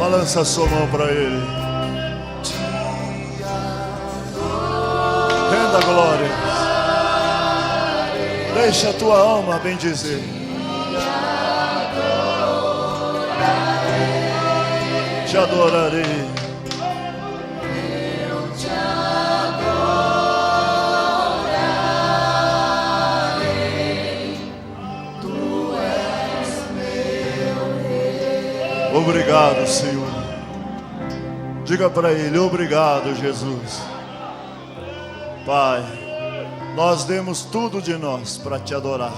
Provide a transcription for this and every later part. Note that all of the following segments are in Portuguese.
Balança a sua mão para Ele. Renda glória. Deixa a tua alma bendizer. Te adorarei. Obrigado, Senhor. Diga para Ele: obrigado, Jesus. Pai, nós demos tudo de nós para Te adorar.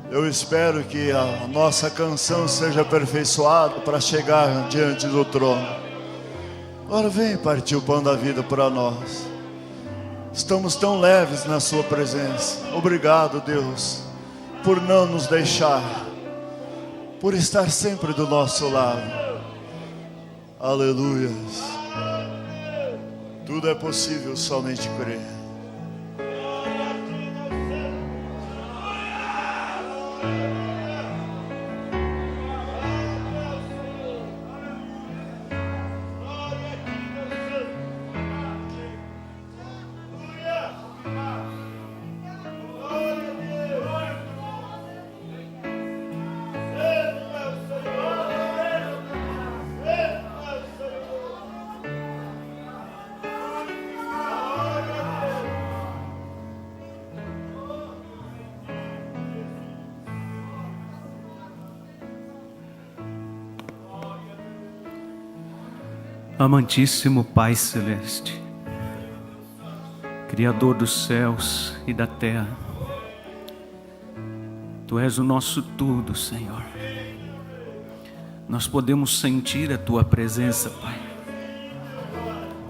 Eu espero que a nossa canção seja aperfeiçoada para chegar diante do trono. Agora vem partir o pão da vida para nós. Estamos tão leves na Sua presença. Obrigado, Deus, por não nos deixar, por estar sempre do nosso lado. Aleluia. Tudo é possível, somente crer. Amantíssimo Pai Celeste, Criador dos céus e da terra, Tu és o nosso tudo, Senhor. Nós podemos sentir a Tua presença, Pai.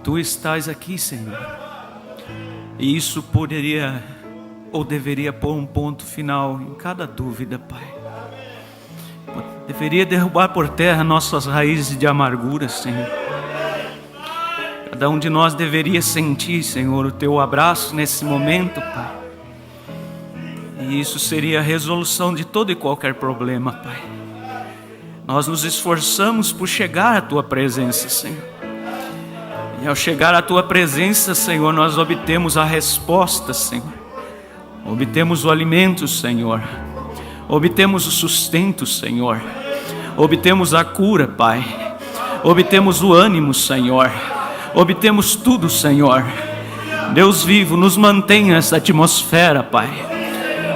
Tu estás aqui, Senhor. E isso poderia ou deveria pôr um ponto final em cada dúvida, Pai. Deveria derrubar por terra nossas raízes de amargura, Senhor. Cada um de nós deveria sentir, Senhor, o Teu abraço nesse momento, Pai. E isso seria a resolução de todo e qualquer problema, Pai. Nós nos esforçamos por chegar à Tua presença, Senhor. E ao chegar à Tua presença, Senhor, nós obtemos a resposta, Senhor. Obtemos o alimento, Senhor. Obtemos o sustento, Senhor. Obtemos a cura, Pai. Obtemos o ânimo, Senhor. Obtemos tudo, Senhor. Deus vivo, nos mantenha essa atmosfera, Pai.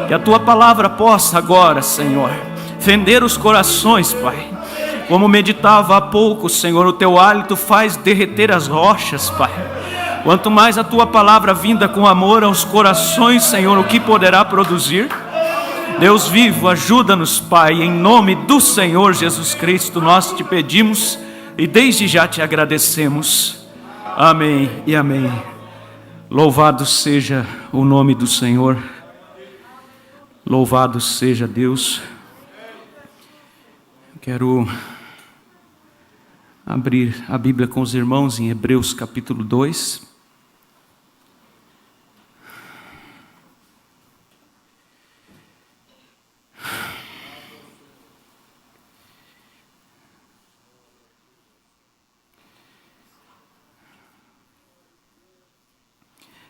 Que a Tua palavra possa agora, Senhor, fender os corações, Pai. Como meditava há pouco, Senhor, o Teu hálito faz derreter as rochas, Pai. Quanto mais a Tua palavra vinda com amor aos corações, Senhor, o que poderá produzir? Deus vivo, ajuda-nos, Pai, em nome do Senhor Jesus Cristo, nós Te pedimos e desde já Te agradecemos. Amém e amém. Louvado seja o nome do Senhor. Louvado seja Deus. Quero abrir a Bíblia com os irmãos em Hebreus capítulo 2.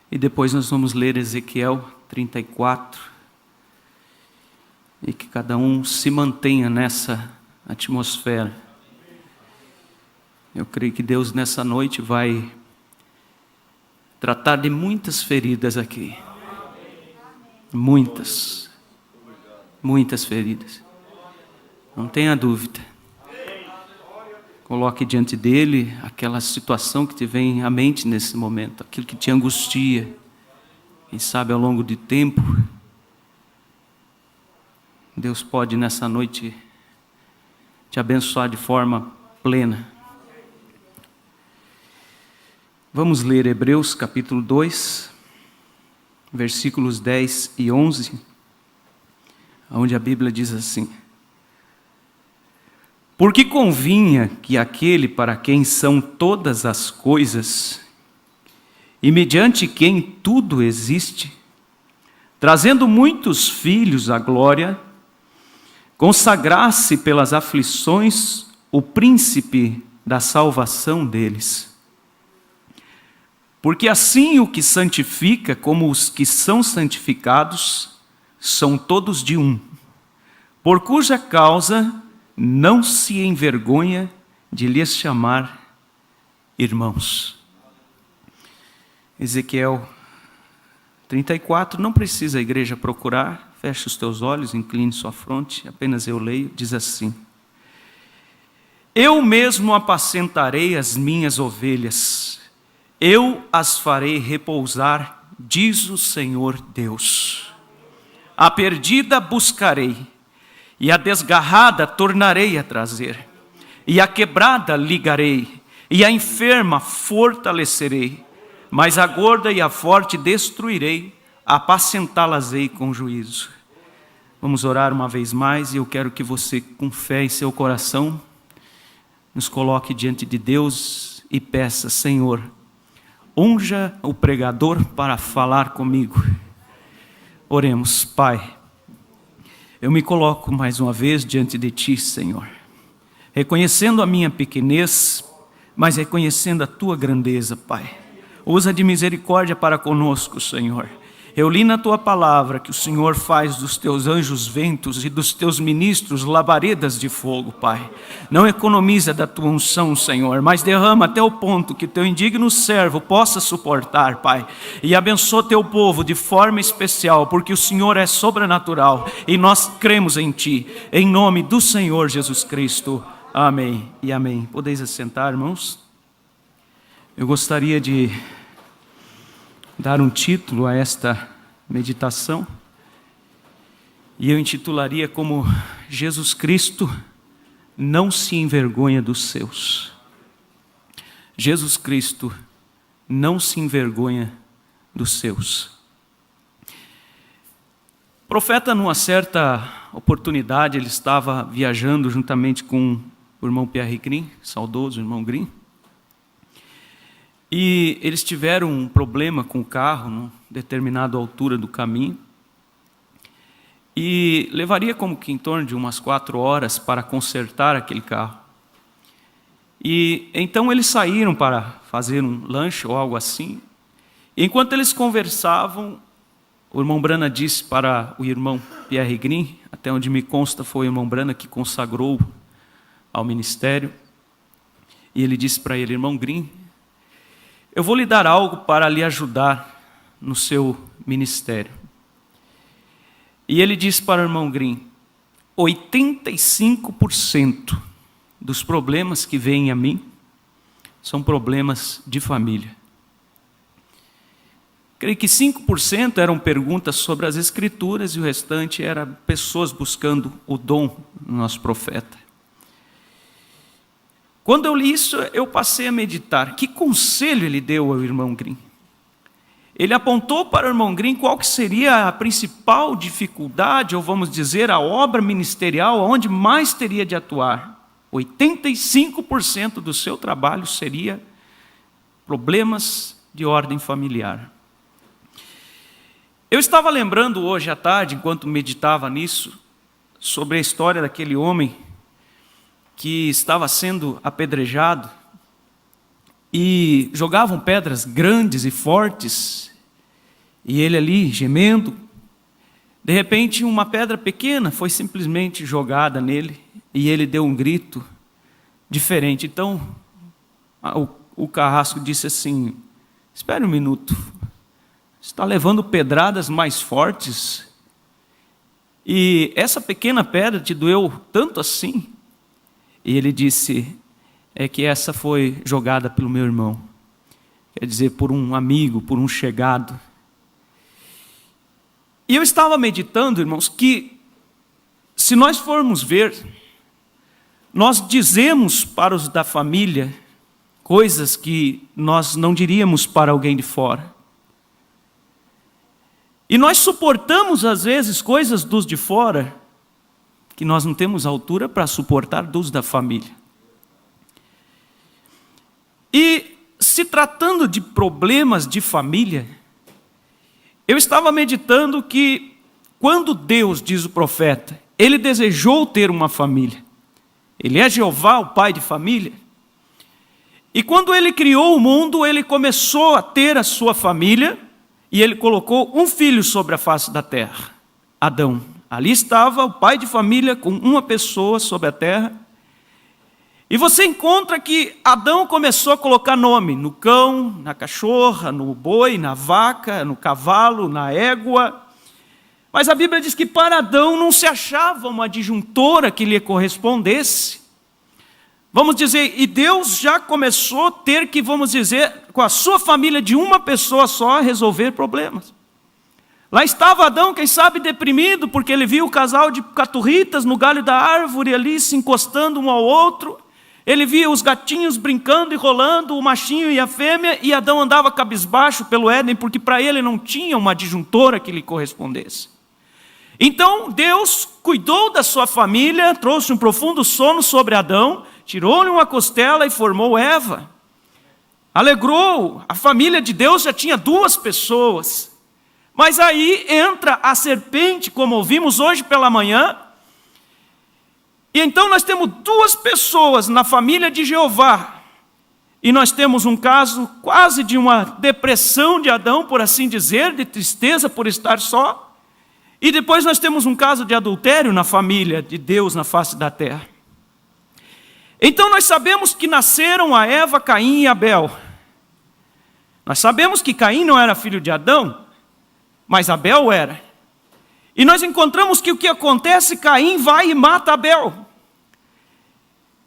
E depois nós vamos ler Ezequiel 34. E que cada um se mantenha nessa atmosfera. Eu creio que Deus nessa noite vai tratar de muitas feridas aqui. Muitas. Muitas feridas. Não tenha dúvida. Coloque diante dele aquela situação que te vem à mente nesse momento, aquilo que te angustia, quem sabe ao longo de tempo. Deus pode nessa noite te abençoar de forma plena. Vamos ler Hebreus capítulo 2, versículos 10 e 11, onde a Bíblia diz assim: Porque convinha que aquele para quem são todas as coisas, e mediante quem tudo existe, trazendo muitos filhos à glória, consagrasse pelas aflições o príncipe da salvação deles. Porque assim o que santifica como os que são santificados são todos de um, por cuja causa não se envergonha de lhes chamar irmãos. Ezequiel 34, não precisa a igreja procurar, feche os teus olhos, incline sua fronte, apenas eu leio, diz assim: eu mesmo apacentarei as minhas ovelhas, eu as farei repousar, diz o Senhor Deus. A perdida buscarei, e a desgarrada tornarei a trazer, e a quebrada ligarei, e a enferma fortalecerei, mas a gorda e a forte destruirei, apacentá-las-ei com juízo. Vamos orar uma vez mais, e eu quero que você, com fé em seu coração, nos coloque diante de Deus e peça: Senhor, unja o pregador para falar comigo. Oremos. Pai, eu me coloco mais uma vez diante de Ti, Senhor, reconhecendo a minha pequenez, mas reconhecendo a Tua grandeza, Pai. Usa de misericórdia para conosco, Senhor. Eu li na Tua palavra que o Senhor faz dos Teus anjos ventos e dos Teus ministros labaredas de fogo, Pai. Não economiza da Tua unção, Senhor, mas derrama até o ponto que Teu indigno servo possa suportar, Pai. E abençoa Teu povo de forma especial, porque o Senhor é sobrenatural e nós cremos em Ti. Em nome do Senhor Jesus Cristo. Amém e amém. Podeis assentar, irmãos? Eu gostaria de dar um título a esta meditação, e eu intitularia como: Jesus Cristo não se envergonha dos seus. Jesus Cristo não se envergonha dos seus. O profeta, numa certa oportunidade, ele estava viajando juntamente com o irmão Pierre Grin, saudoso irmão Grin, e eles tiveram um problema com o carro, numa determinada altura do caminho, e levaria como que em torno de umas 4 horas para consertar aquele carro. E então eles saíram para fazer um lanche ou algo assim. E enquanto eles conversavam, o irmão Brana disse para o irmão Pierre Grin, até onde me consta foi o irmão Brana que consagrou ao ministério, e ele disse para ele: irmão Grin, eu vou lhe dar algo para lhe ajudar no seu ministério. E ele disse para o irmão Grin: 85% dos problemas que vêm a mim são problemas de família. Creio que 5% eram perguntas sobre as Escrituras e o restante era pessoas buscando o dom do nosso profeta. Quando eu li isso, eu passei a meditar. Que conselho ele deu ao irmão Grin? Ele apontou para o irmão Grin qual que seria a principal dificuldade, ou vamos dizer, a obra ministerial onde mais teria de atuar. 85% do seu trabalho seria problemas de ordem familiar. Eu estava lembrando hoje à tarde, enquanto meditava nisso, sobre a história daquele homem que estava sendo apedrejado e jogavam pedras grandes e fortes, e ele ali gemendo. De repente uma pedra pequena foi simplesmente jogada nele e ele deu um grito diferente. Então o carrasco disse assim: espere um minuto, está levando pedradas mais fortes e essa pequena pedra te doeu tanto assim? E ele disse: é que essa foi jogada pelo meu irmão. Quer dizer, por um amigo, por um chegado. E eu estava meditando, irmãos, que se nós formos ver, nós dizemos para os da família coisas que nós não diríamos para alguém de fora. E nós suportamos às vezes coisas dos de fora que nós não temos altura para suportar dos da família. E se tratando de problemas de família, eu estava meditando que quando Deus, diz o profeta, Ele desejou ter uma família, Ele é Jeová, o pai de família. E quando ele criou o mundo, ele começou a ter a sua família, e ele colocou um filho sobre a face da terra, Adão. Ali estava o pai de família com uma pessoa sobre a terra. E você encontra que Adão começou a colocar nome no cão, na cachorra, no boi, na vaca, no cavalo, na égua. Mas a Bíblia diz que para Adão não se achava uma adjuntora que lhe correspondesse. Vamos dizer, e Deus já começou a ter que, vamos dizer, com a sua família de uma pessoa só, resolver problemas. Lá estava Adão, quem sabe, deprimido, porque ele viu o casal de caturritas no galho da árvore ali, se encostando um ao outro. Ele via os gatinhos brincando e rolando, o machinho e a fêmea, e Adão andava cabisbaixo pelo Éden, porque para ele não tinha uma adjuntora que lhe correspondesse. Então Deus cuidou da sua família, trouxe um profundo sono sobre Adão, tirou-lhe uma costela e formou Eva. Alegrou, a família de Deus já tinha 2 pessoas. Mas aí entra a serpente, como ouvimos hoje pela manhã. E então nós temos 2 pessoas na família de Jeová. E nós temos um caso quase de uma depressão de Adão, por assim dizer, de tristeza por estar só. E depois nós temos um caso de adultério na família de Deus na face da terra. Então nós sabemos que nasceram a Eva, Caim e Abel. Nós sabemos que Caim não era filho de Adão, mas Abel era. E nós encontramos que o que acontece, Caim vai e mata Abel.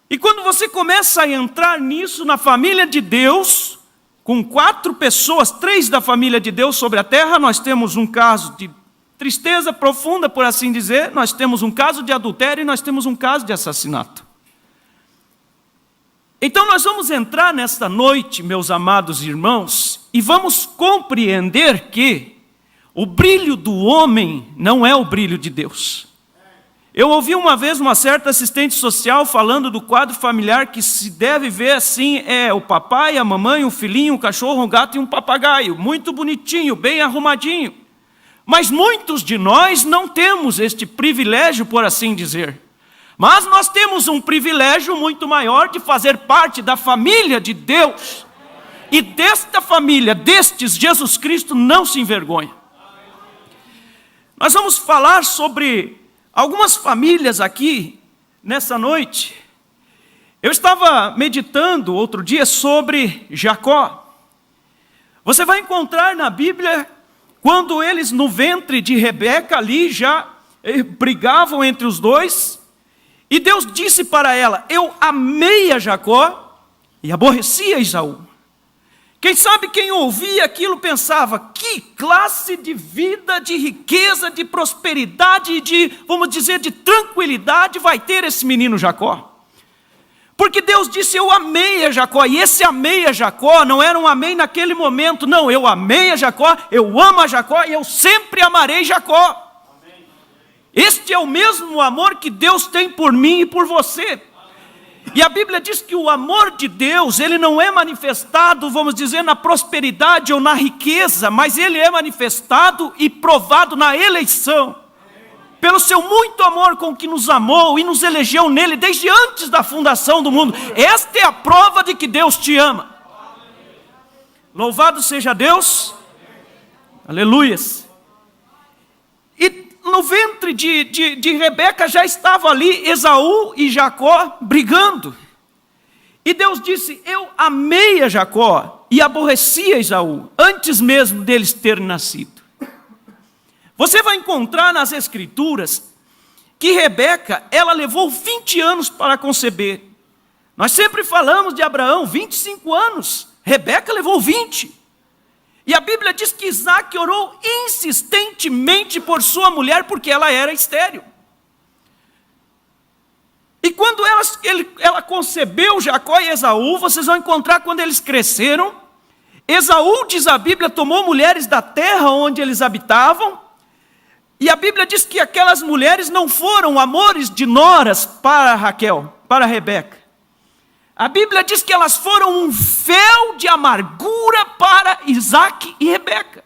E quando você começa a entrar nisso na família de Deus, com 4 pessoas, 3 da família de Deus sobre a terra, nós temos um caso de tristeza profunda, por assim dizer, nós temos um caso de adultério e nós temos um caso de assassinato. Então nós vamos entrar nesta noite, meus amados irmãos, e vamos compreender que o brilho do homem não é o brilho de Deus. Eu ouvi uma vez uma certa assistente social falando do quadro familiar que se deve ver assim, é o papai, a mamãe, um filhinho, um cachorro, um gato e um papagaio, muito bonitinho, bem arrumadinho. Mas muitos de nós não temos este privilégio, por assim dizer. Mas nós temos um privilégio muito maior de fazer parte da família de Deus. E desta família, destes, Jesus Cristo não se envergonha. Nós vamos falar sobre algumas famílias aqui, nessa noite. Eu estava meditando outro dia sobre Jacó. Você vai encontrar na Bíblia, quando eles no ventre de Rebeca ali já brigavam entre os dois, e Deus disse para ela, eu amei a Jacó e aborreci a Esaú. Quem sabe quem ouvia aquilo pensava, que classe de vida, de riqueza, de prosperidade, de, vamos dizer, de tranquilidade vai ter esse menino Jacó? Porque Deus disse, eu amei a Jacó, e esse amei a Jacó não era um amei naquele momento, não, eu amei a Jacó, eu amo a Jacó e eu sempre amarei Jacó. Este é o mesmo amor que Deus tem por mim e por você. E a Bíblia diz que o amor de Deus, ele não é manifestado, vamos dizer, na prosperidade ou na riqueza, mas ele é manifestado e provado na eleição. Pelo seu muito amor com que nos amou e nos elegeu nele desde antes da fundação do mundo. Esta é a prova de que Deus te ama. Louvado seja Deus. Aleluias. E no ventre de Rebeca já estava ali Esaú e Jacó brigando. E Deus disse, eu amei a Jacó e aborreci a Esaú, antes mesmo deles terem nascido. Você vai encontrar nas Escrituras que Rebeca, ela levou 20 anos para conceber. Nós sempre falamos de Abraão, 25 anos. Rebeca levou 20. E a Bíblia diz que Isaac orou insistentemente por sua mulher, porque ela era estéril. E quando ela concebeu Jacó e Esaú, vocês vão encontrar quando eles cresceram, Esaú, diz a Bíblia, tomou mulheres da terra onde eles habitavam, e a Bíblia diz que aquelas mulheres não foram amores de noras para Raquel, para Rebeca. A Bíblia diz que elas foram um fel de amargura para Isaac e Rebeca.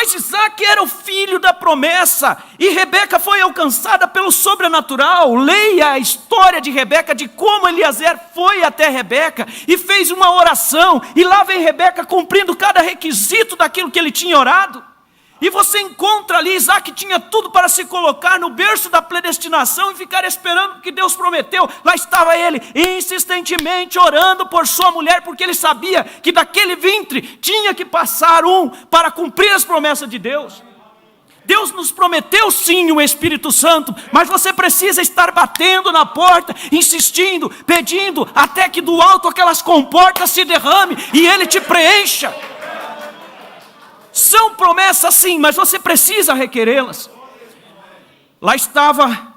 Mas Isaac era o filho da promessa, e Rebeca foi alcançada pelo sobrenatural. Leia a história de Rebeca, de como Eliezer foi até Rebeca, e fez uma oração, e lá vem Rebeca cumprindo cada requisito daquilo que ele tinha orado. E você encontra ali, Isaac tinha tudo para se colocar no berço da predestinação e ficar esperando o que Deus prometeu. Lá estava ele, insistentemente orando por sua mulher, porque ele sabia que daquele ventre tinha que passar um para cumprir as promessas de Deus. Deus nos prometeu sim o Espírito Santo, mas você precisa estar batendo na porta, insistindo, pedindo, até que do alto aquelas comportas se derrame e ele te preencha. São promessas sim, mas você precisa requerê-las. Lá estava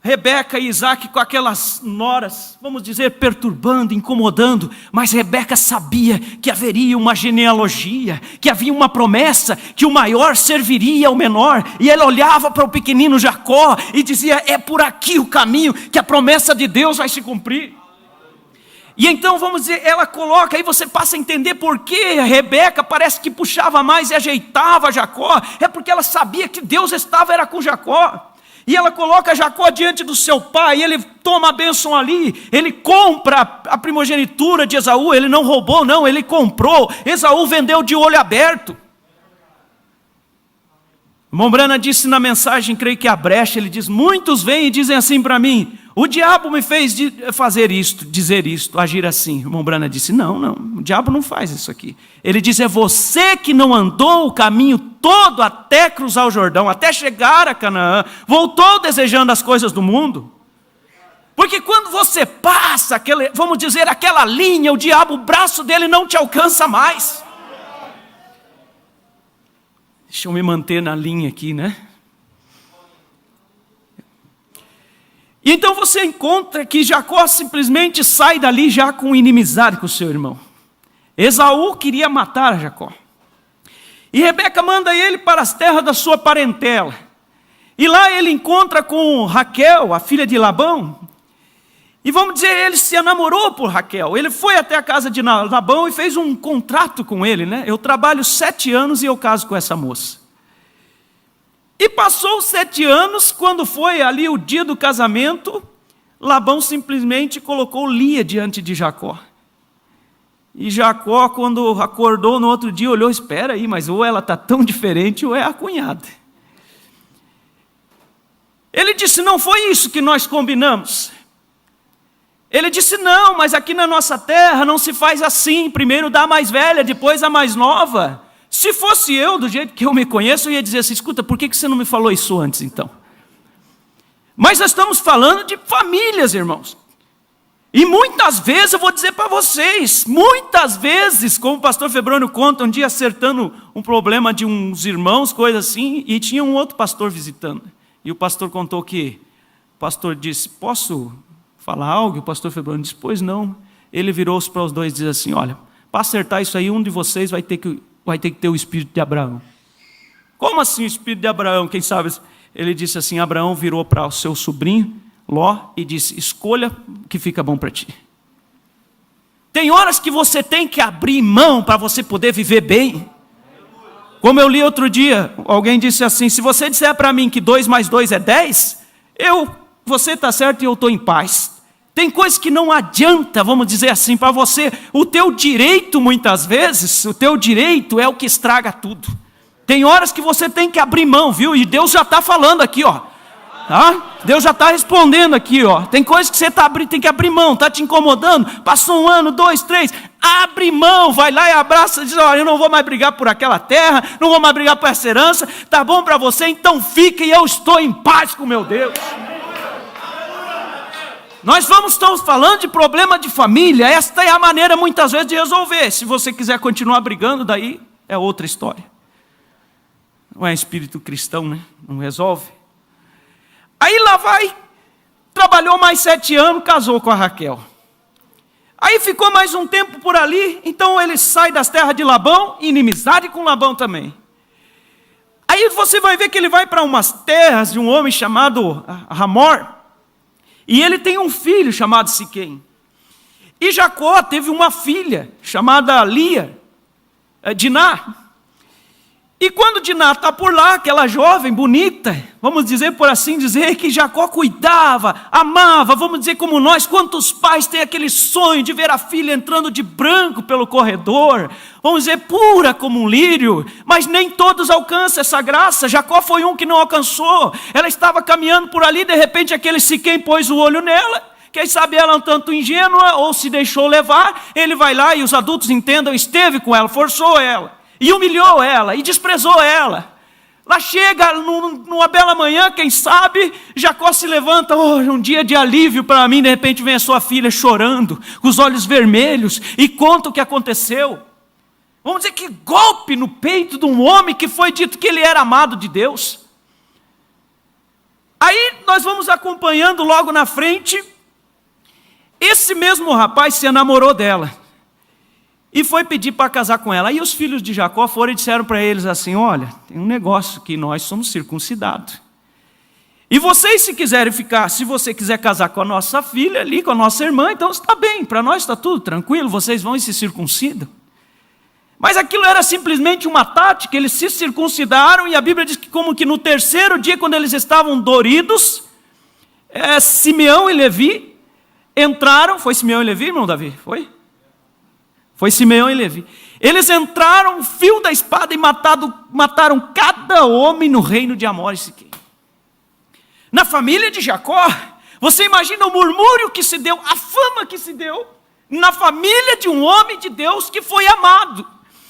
Rebeca e Isaac com aquelas noras, vamos dizer, perturbando, incomodando, mas Rebeca sabia que haveria uma genealogia, que havia uma promessa, que o maior serviria ao menor, e ela olhava para o pequenino Jacó e dizia: é por aqui o caminho que a promessa de Deus vai se cumprir. E então, vamos dizer, ela coloca, aí você passa a entender por que Rebeca parece que puxava mais e ajeitava Jacó. É porque ela sabia que Deus era com Jacó. E ela coloca Jacó diante do seu pai, ele toma a bênção ali, ele compra a primogenitura de Esaú, ele não roubou não, ele comprou. Esaú vendeu de olho aberto. Mombrana disse na mensagem, creio que a brecha, ele diz: muitos vêm e dizem assim para mim: o diabo me fez fazer isto, dizer isto, agir assim. Mombrana disse: não, o diabo não faz isso aqui. Ele diz: é você que não andou o caminho todo até cruzar o Jordão, até chegar a Canaã, voltou desejando as coisas do mundo. Porque quando você passa, vamos dizer, aquela linha, o diabo, o braço dele não te alcança mais. Deixa eu me manter na linha aqui, né? E então você encontra que Jacó simplesmente sai dali já com inimizade com o seu irmão. Esaú queria matar Jacó. E Rebeca manda ele para as terras da sua parentela. E lá ele encontra com Raquel, a filha de Labão. E vamos dizer, ele se enamorou por Raquel. Ele foi até a casa de Labão e fez um contrato com ele, né? Eu trabalho 7 anos e eu caso com essa moça. E passou 7 anos, quando foi ali o dia do casamento, Labão simplesmente colocou Lia diante de Jacó. E Jacó, quando acordou no outro dia, olhou: espera aí, mas ou ela está tão diferente ou é a cunhada. Ele disse: não foi isso que nós combinamos. Ele disse: não, mas aqui na nossa terra não se faz assim, primeiro dá a mais velha, depois a mais nova. Se fosse eu, do jeito que eu me conheço, eu ia dizer assim: escuta, por que você não me falou isso antes então? Mas nós estamos falando de famílias, irmãos. E muitas vezes, eu vou dizer para vocês, muitas vezes, como o pastor Febrônio conta, um dia acertando um problema de uns irmãos, coisa assim, e tinha um outro pastor visitando. E o pastor contou que, o pastor disse: posso falar algo? E o pastor Febrônio disse: pois não. Ele virou-se para os dois e disse assim: olha, para acertar isso aí, um de vocês vai ter que ter o espírito de Abraão. Como assim o espírito de Abraão? Quem sabe? Ele disse assim: Abraão virou para o seu sobrinho Ló e disse: escolha o que fica bom para ti. Tem horas que você tem que abrir mão para você poder viver bem. Como eu li outro dia, alguém disse assim: se você disser para mim que 2 mais 2 é 10, você está certo e eu estou em paz. Tem coisas que não adianta, vamos dizer assim, para você. O teu direito, muitas vezes, o teu direito é o que estraga tudo. Tem horas que você tem que abrir mão, viu? E Deus já está falando aqui, ó. Tá? Deus já está respondendo aqui, ó. Tem coisas que você tem que abrir mão, está te incomodando. Passou 1 ano, 2, 3, abre mão, vai lá e abraça e diz: olha, eu não vou mais brigar por aquela terra, não vou mais brigar por essa herança, tá bom para você? Então fica e eu estou em paz com meu Deus. Nós estamos falando de problema de família. Esta é a maneira muitas vezes de resolver. Se você quiser continuar brigando, daí é outra história. Não é espírito cristão, né? Não resolve. Aí lá vai, trabalhou mais 7 anos, casou com a Raquel. Aí ficou mais um tempo por ali, então ele sai das terras de Labão, inimizade com Labão também. Aí você vai ver que ele vai para umas terras de um homem chamado Hamor, e ele tem um filho chamado Siquém. E Jacó teve uma filha chamada Lia, Diná. E quando Diná está por lá, aquela jovem bonita, vamos dizer por assim dizer, que Jacó cuidava, amava, vamos dizer como nós, quantos pais têm aquele sonho de ver a filha entrando de branco pelo corredor, vamos dizer pura como um lírio, mas nem todos alcançam essa graça. Jacó foi um que não alcançou. Ela estava caminhando por ali, de repente aquele Siquém pôs o olho nela. Quem sabe ela um tanto ingênua ou se deixou levar, ele vai lá e os adultos entendam, esteve com ela, forçou ela. E humilhou ela, e desprezou ela. Lá chega, numa bela manhã, quem sabe, Jacó se levanta, um dia de alívio para mim, de repente vem a sua filha chorando, com os olhos vermelhos, e conta o que aconteceu. Vamos dizer que golpe no peito de um homem que foi dito que ele era amado de Deus. Aí nós vamos acompanhando logo na frente, esse mesmo rapaz se enamorou dela. E foi pedir para casar com ela. Aí os filhos de Jacó foram e disseram para eles assim: olha, tem um negócio que nós somos circuncidados. E vocês se quiserem ficar, se você quiser casar com a nossa filha ali, com a nossa irmã, então está bem, para nós está tudo tranquilo, vocês vão e se circuncidam. Mas aquilo era simplesmente uma tática, eles se circuncidaram e a Bíblia diz que como que no terceiro dia, quando eles estavam doridos, Simeão e Levi entraram, foi Simeão e Levi, irmão Davi? Foi Simeão e Levi. Eles entraram, o fio da espada, e mataram cada homem no reino de Amor e Siquém. Na família de Jacó, você imagina o murmúrio que se deu, a fama que se deu, na família de um homem de Deus que foi amado.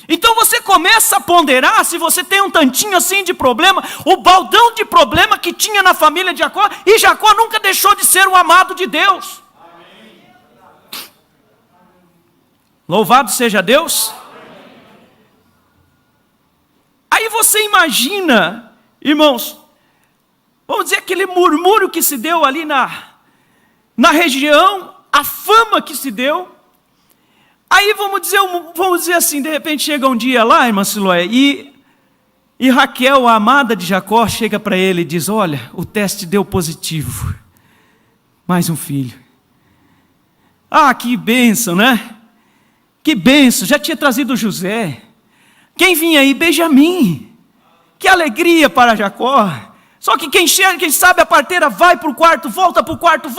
Então você começa a ponderar, se você tem um tantinho assim de problema, o baldão de problema que tinha na família de Jacó, e Jacó nunca deixou de ser o amado de Deus. Louvado seja Deus. Aí você imagina, irmãos, vamos dizer aquele murmúrio que se deu ali na região, a fama que se deu. Aí vamos dizer assim, de repente chega um dia lá, irmã Siloé, e Raquel, a amada de Jacó, chega para ele e diz: olha, o teste deu positivo, mais um filho. Ah, que bênção, né? Que bênção, já tinha trazido José. Quem vinha aí? Benjamim. Que alegria para Jacó. Só que quem sabe a parteira vai para o quarto, volta para o quarto,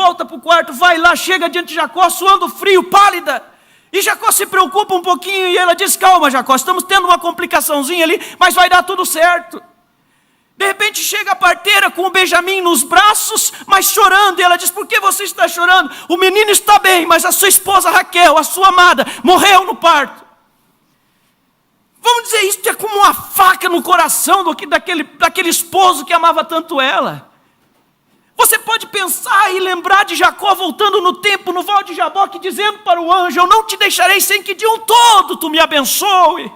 vai lá, chega diante de Jacó, suando frio, pálida. E Jacó se preocupa um pouquinho e ela diz: calma, Jacó, estamos tendo uma complicaçãozinha ali, mas vai dar tudo certo. De repente chega a parteira com o Benjamim nos braços, mas chorando, e ela diz: por que você está chorando? O menino está bem, mas a sua esposa Raquel, a sua amada, morreu no parto. Vamos dizer, isso é como uma faca no coração daquele esposo que amava tanto ela. Você pode pensar e lembrar de Jacó voltando no tempo, no Val de Jaboque, dizendo para o anjo: eu não te deixarei sem que de um todo tu me abençoe.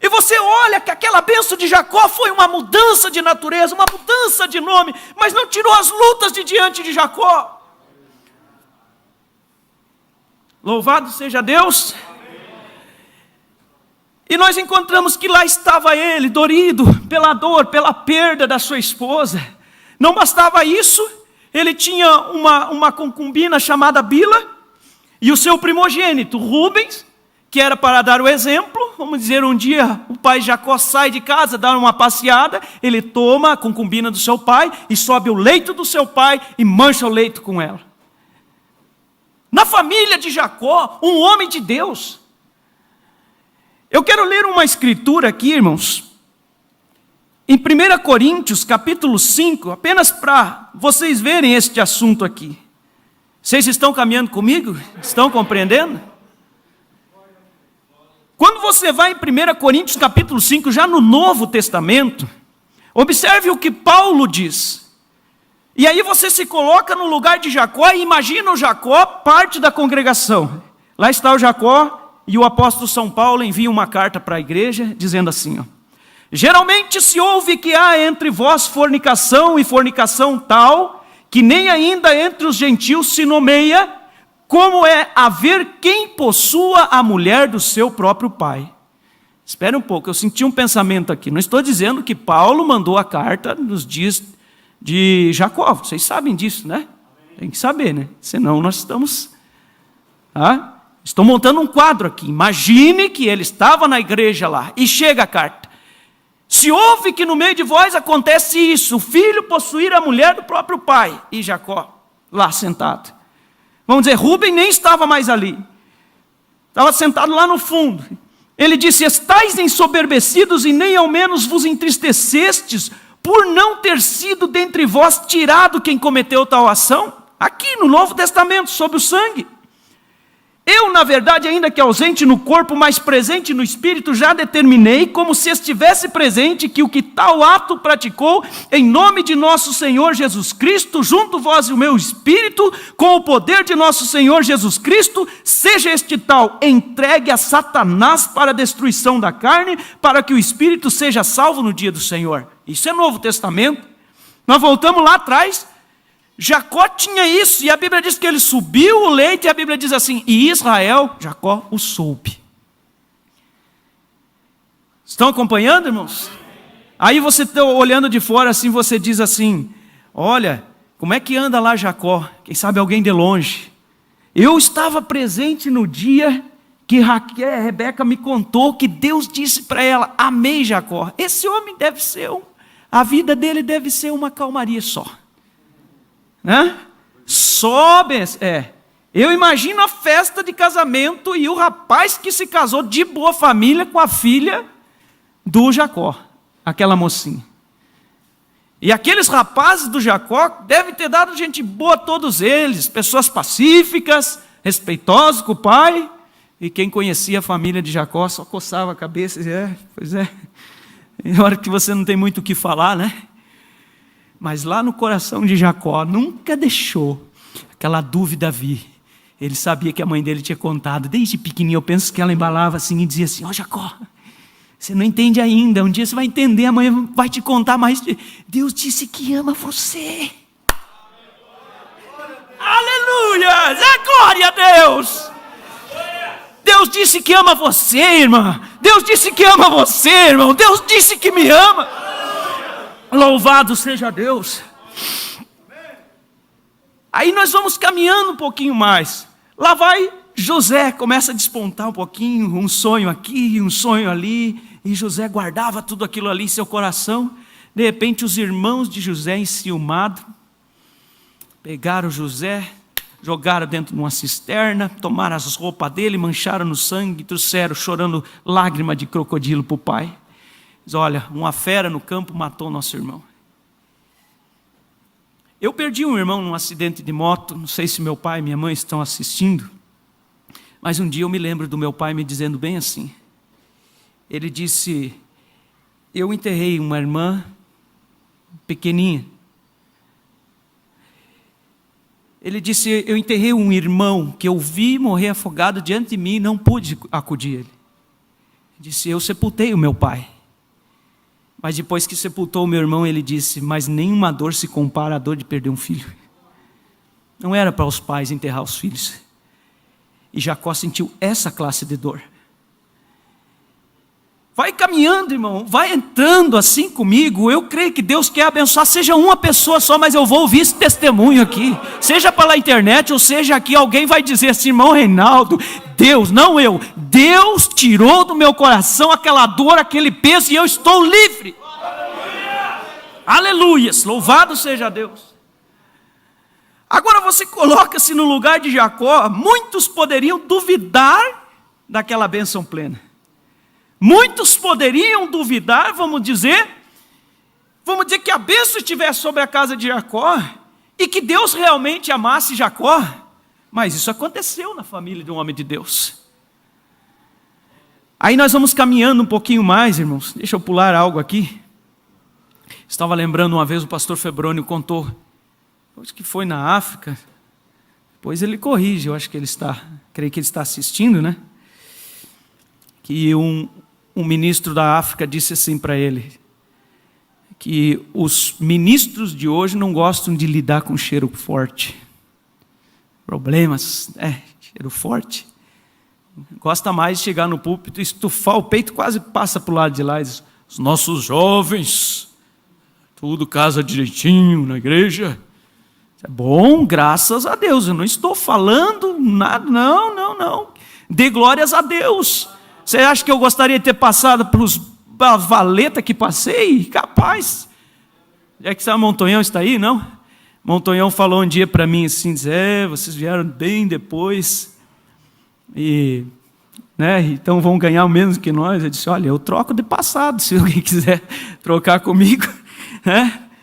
E você olha que aquela bênção de Jacó foi uma mudança de natureza, uma mudança de nome, mas não tirou as lutas de diante de Jacó. Louvado seja Deus. E nós encontramos que lá estava ele, dorido pela dor, pela perda da sua esposa. Não bastava isso, ele tinha uma concubina chamada Bila, e o seu primogênito, Rubens, que era para dar o exemplo. Vamos dizer, um dia o pai Jacó sai de casa, dá uma passeada, ele toma a concubina do seu pai e sobe o leito do seu pai e mancha o leito com ela. Na família de Jacó, um homem de Deus. Eu quero ler uma escritura aqui, irmãos, em 1 Coríntios, capítulo 5, apenas para vocês verem este assunto aqui. Vocês estão caminhando comigo? Estão compreendendo? Quando você vai em 1 Coríntios capítulo 5, já no Novo Testamento, observe o que Paulo diz. E aí você se coloca no lugar de Jacó e imagina o Jacó, parte da congregação. Lá está o Jacó e o apóstolo São Paulo envia uma carta para a igreja dizendo assim: ó, geralmente se ouve que há entre vós fornicação e fornicação tal, que nem ainda entre os gentios se nomeia, como é haver quem possua a mulher do seu próprio pai. Espere um pouco, eu senti um pensamento aqui. Não estou dizendo que Paulo mandou a carta nos dias de Jacó. Vocês sabem disso, né? Tem que saber, né? Senão nós estamos... Estou montando um quadro aqui. Imagine que ele estava na igreja lá e chega a carta. Se ouve que no meio de vós acontece isso, o filho possuir a mulher do próprio pai, e Jacó lá sentado. Vamos dizer, Rúben nem estava mais ali, estava sentado lá no fundo. Ele disse: estáis ensoberbecidos e nem ao menos vos entristecestes por não ter sido dentre vós tirado quem cometeu tal ação? Aqui no Novo Testamento, sobre o sangue. Eu, na verdade, ainda que ausente no corpo, mas presente no espírito, já determinei, como se estivesse presente, que o que tal ato praticou, em nome de nosso Senhor Jesus Cristo, junto vós e o meu espírito, com o poder de nosso Senhor Jesus Cristo, seja este tal entregue a Satanás para a destruição da carne, para que o espírito seja salvo no dia do Senhor. Isso é Novo Testamento. Nós voltamos lá atrás. Jacó tinha isso, e a Bíblia diz que ele subiu o leite, e a Bíblia diz assim: e Israel, Jacó, o soube. Estão acompanhando, irmãos? Aí você está olhando de fora assim, você diz assim: olha, como é que anda lá Jacó? Quem sabe alguém de longe. Eu estava presente no dia que Rebeca me contou que Deus disse para ela: amei Jacó. Esse homem deve ser a vida dele deve ser uma calmaria só. Né? Eu imagino a festa de casamento e o rapaz que se casou de boa família com a filha do Jacó, aquela mocinha. E aqueles rapazes do Jacó devem ter dado gente boa, todos eles, pessoas pacíficas, respeitosos com o pai. E quem conhecia a família de Jacó só coçava a cabeça e dizia: pois é, é hora que você não tem muito o que falar, né? Mas lá no coração de Jacó nunca deixou aquela dúvida vir. Ele sabia que a mãe dele tinha contado. Desde pequenininho eu penso que ela embalava assim e dizia assim: ó Jacó, você não entende ainda, um dia você vai entender, a mãe vai te contar mais. Deus disse que ama você. Aleluia! É glória a Deus! Deus disse que ama você, irmã. Deus disse que ama você, irmão. Deus disse que me ama. Louvado seja Deus. Aí nós vamos caminhando um pouquinho mais. Lá vai José, começa a despontar um pouquinho, um sonho aqui, um sonho ali. E José guardava tudo aquilo ali em seu coração. De repente os irmãos de José, enciumados, pegaram José, jogaram dentro de uma cisterna, tomaram as roupas dele, mancharam no sangue, trouxeram chorando lágrima de crocodilo para o pai. Diz: olha, uma fera no campo matou nosso irmão. Eu perdi um irmão num acidente de moto. Não sei se meu pai e minha mãe estão assistindo, mas um dia eu me lembro do meu pai me dizendo bem assim. Ele disse: eu enterrei uma irmã pequenininha. Ele disse: eu enterrei um irmão que eu vi morrer afogado diante de mim e não pude acudir ele. Ele disse: eu sepultei o meu pai. Mas depois que sepultou o meu irmão, ele disse: mas nenhuma dor se compara à dor de perder um filho. Não era para os pais enterrar os filhos. E Jacó sentiu essa classe de dor. Vai caminhando, irmão, vai entrando assim comigo. Eu creio que Deus quer abençoar, seja uma pessoa só, mas eu vou ouvir esse testemunho aqui. Seja pela internet ou seja aqui, alguém vai dizer assim: irmão Reinaldo, Deus, não eu, Deus tirou do meu coração aquela dor, aquele peso, e eu estou livre. Aleluias, louvado seja Deus. Agora você coloca-se no lugar de Jacó. Muitos poderiam duvidar daquela bênção plena. Muitos poderiam duvidar, vamos dizer que a bênção estivesse sobre a casa de Jacó, e que Deus realmente amasse Jacó. Mas isso aconteceu na família de um homem de Deus. Aí nós vamos caminhando um pouquinho mais, irmãos. Deixa eu pular algo aqui. Estava lembrando uma vez, o pastor Febrônio contou, acho que foi na África, depois ele corrige, eu acho que creio que ele está assistindo, né? Que um ministro da África disse assim para ele, que os ministros de hoje não gostam de lidar com cheiro forte. Problemas, cheiro forte. Gosta mais de chegar no púlpito, estufar o peito, quase passa para o lado de lá e diz: os nossos jovens, tudo casa direitinho na igreja. É bom, graças a Deus. Eu não estou falando nada, não. Dê glórias a Deus. Você acha que eu gostaria de ter passado valeta que passei, capaz. É que sabe, Montonhão está aí, não? Montonhão falou um dia para mim assim, vocês vieram bem depois, e, então vão ganhar o mesmo que nós. Eu disse, olha, eu troco de passado, se alguém quiser trocar comigo,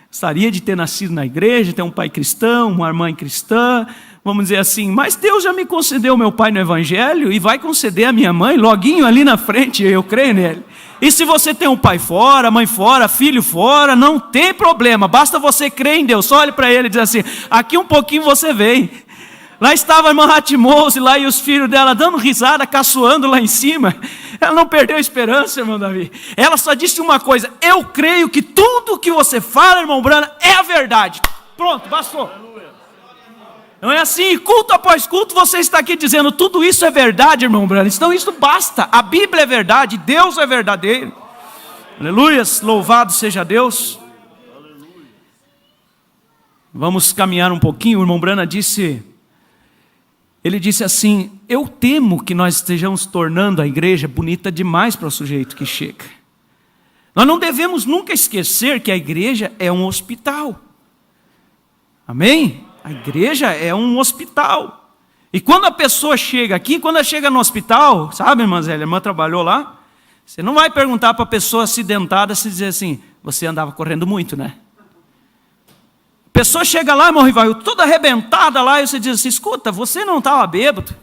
gostaria de ter nascido na igreja, ter um pai cristão, uma mãe cristã, vamos dizer assim, mas Deus já me concedeu meu pai no evangelho e vai conceder a minha mãe, loguinho ali na frente, eu creio nele. E se você tem um pai fora, mãe fora, filho fora, não tem problema, basta você crer em Deus. Só olhe para ele e diz assim, aqui um pouquinho você vem. Lá estava a irmã Ratimose, lá e os filhos dela dando risada, caçoando lá em cima. Ela não perdeu a esperança, irmão Davi. Ela só disse uma coisa, eu creio que tudo que você fala, irmão Brana, é a verdade. Pronto, bastou. Não é assim, culto após culto, você está aqui dizendo, tudo isso é verdade, irmão Brana. Então isso basta, a Bíblia é verdade, Deus é verdadeiro. Aleluias, louvado seja Deus. Vamos caminhar um pouquinho, o irmão Brana disse... Ele disse assim, eu temo que nós estejamos tornando a igreja bonita demais para o sujeito que chega. Nós não devemos nunca esquecer que a igreja é um hospital. Amém? A igreja é um hospital. E quando a pessoa chega aqui, quando ela chega no hospital, sabe, irmã Zélia, a irmã trabalhou lá, você não vai perguntar para a pessoa acidentada se dizer assim, você andava correndo muito, né? A pessoa chega lá, irmão Rival, toda arrebentada lá, e você diz assim, escuta, você não estava bêbado?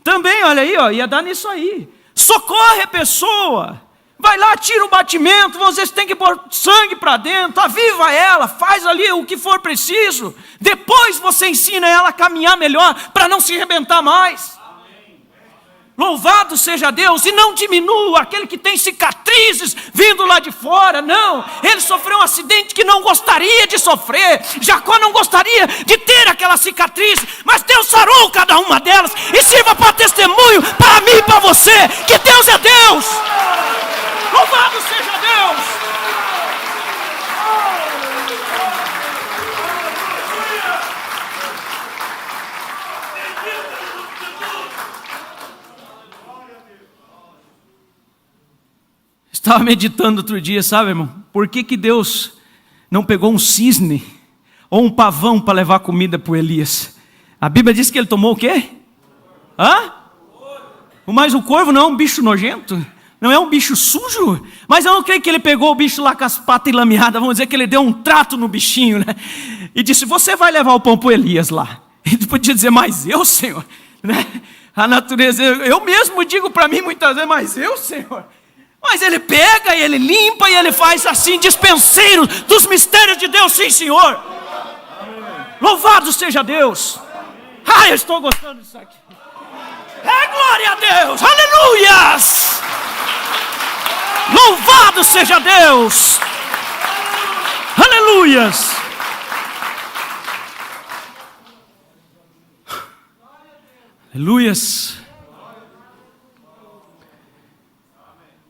Também, olha aí, ia dar nisso aí. Socorre a pessoa. Vai lá, tira o batimento, vocês têm que pôr sangue para dentro, aviva ela, faz ali o que for preciso. Depois você ensina ela a caminhar melhor, para não se arrebentar mais. Louvado seja Deus, e não diminua aquele que tem cicatrizes vindo lá de fora, não. Ele sofreu um acidente que não gostaria de sofrer. Jacó não gostaria de ter aquela cicatriz, mas Deus sarou cada uma delas, e sirva para testemunho, para mim e para você, que Deus é Deus. Louvado seja Deus. Estava meditando outro dia, sabe, irmão? Por que Deus não pegou um cisne ou um pavão para levar comida para o Elias? A Bíblia diz que ele tomou o quê? Mas o corvo não é um bicho nojento? Não é um bicho sujo? Mas eu não creio que ele pegou o bicho lá com as patas enlameadas, vamos dizer que ele deu um trato no bichinho, né? E disse, você vai levar o pão para o Elias lá. Ele podia dizer, mas eu, Senhor? Né? A natureza, eu mesmo digo para mim muitas vezes, mas eu, Senhor? Mas ele pega e ele limpa e ele faz assim, dispenseiro dos mistérios de Deus, sim, Senhor. Louvado seja Deus. Eu estou gostando disso aqui. Glória a Deus, aleluias. Louvado seja Deus, aleluias. Aleluias.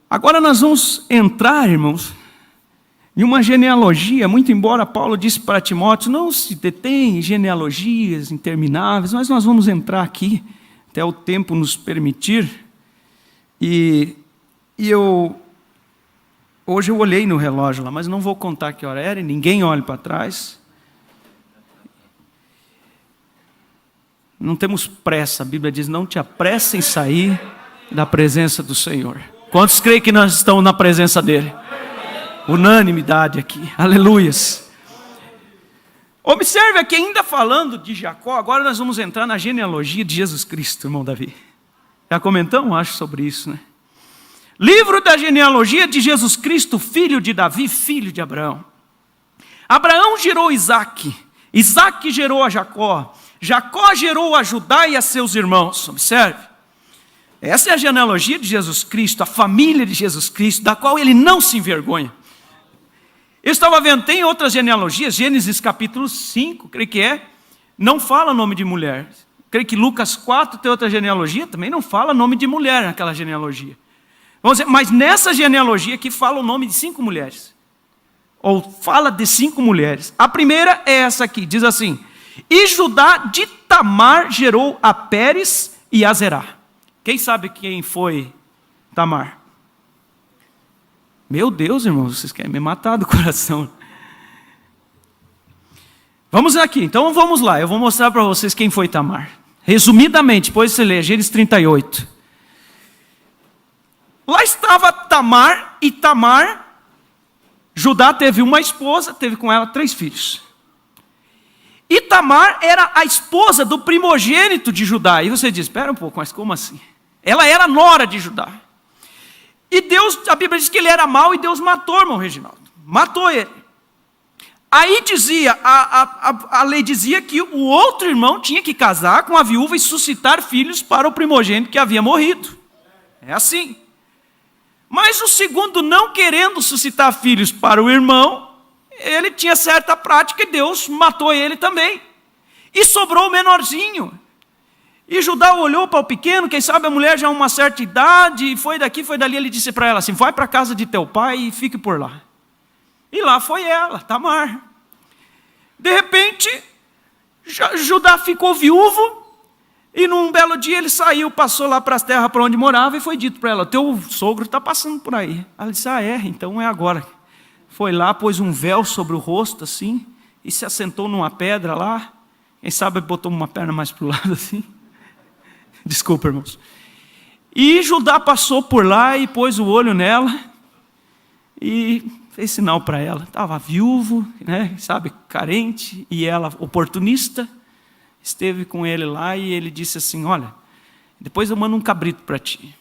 Agora nós vamos entrar, irmãos, em uma genealogia, muito embora Paulo disse para Timóteo, não se detém em genealogias intermináveis, mas nós vamos entrar aqui, até o tempo nos permitir. E hoje eu olhei no relógio lá, mas não vou contar que hora era, e ninguém olhe para trás. Não temos pressa, a Bíblia diz, não te apressa em sair da presença do Senhor. Quantos creem que nós estamos na presença dele? Unanimidade aqui, aleluias. Observe aqui, ainda falando de Jacó, agora nós vamos entrar na genealogia de Jesus Cristo, irmão Davi. Já comentamos, acho, sobre isso, né? Livro da genealogia de Jesus Cristo, filho de Davi, filho de Abraão. Abraão gerou Isaque, Isaque gerou a Jacó, Jacó gerou a Judá e a seus irmãos. Observe. Essa é a genealogia de Jesus Cristo, a família de Jesus Cristo, da qual ele não se envergonha. Eu estava vendo, tem outras genealogias, Gênesis capítulo 5, creio que não fala nome de mulher. Creio que Lucas 4 tem outra genealogia, também não fala nome de mulher naquela genealogia. Vamos dizer, mas nessa genealogia aqui fala o nome de 5 mulheres. Ou fala de 5 mulheres. A primeira é essa aqui, diz assim, e Judá de Tamar gerou a Pérez e a Zerá. Quem sabe quem foi Tamar? Meu Deus, irmãos, vocês querem me matar do coração. Vamos aqui, então vamos lá. Eu vou mostrar para vocês quem foi Tamar. Resumidamente, depois você lê, Gênesis 38. Lá estava Tamar, e Tamar, Judá teve uma esposa, teve com ela 3 filhos. E Tamar era a esposa do primogênito de Judá. E você diz, espera um pouco, mas como assim? Ela era nora de Judá. E Deus, a Bíblia diz que ele era mau e Deus matou, irmão Reginaldo. Matou ele. Aí dizia, a lei dizia que o outro irmão tinha que casar com a viúva e suscitar filhos para o primogênito que havia morrido. É assim. Mas o segundo, não querendo suscitar filhos para o irmão, ele tinha certa prática e Deus matou ele também. E sobrou o menorzinho. E Judá olhou para o pequeno, quem sabe a mulher já uma certa idade, foi daqui, foi dali, ele disse para ela assim, vai para a casa de teu pai e fique por lá. E lá foi ela, Tamar. De repente, Judá ficou viúvo, e num belo dia ele saiu, passou lá para as terras para onde morava, e foi dito para ela, teu sogro está passando por aí. Ela disse, então é agora. Foi lá, pôs um véu sobre o rosto assim, e se assentou numa pedra lá, quem sabe botou uma perna mais para o lado assim. Desculpa, irmãos. E Judá passou por lá e pôs o olho nela e fez sinal para ela. Estava viúvo, né, sabe, carente, e ela oportunista. Esteve com ele lá e ele disse assim, olha, depois eu mando um cabrito para ti.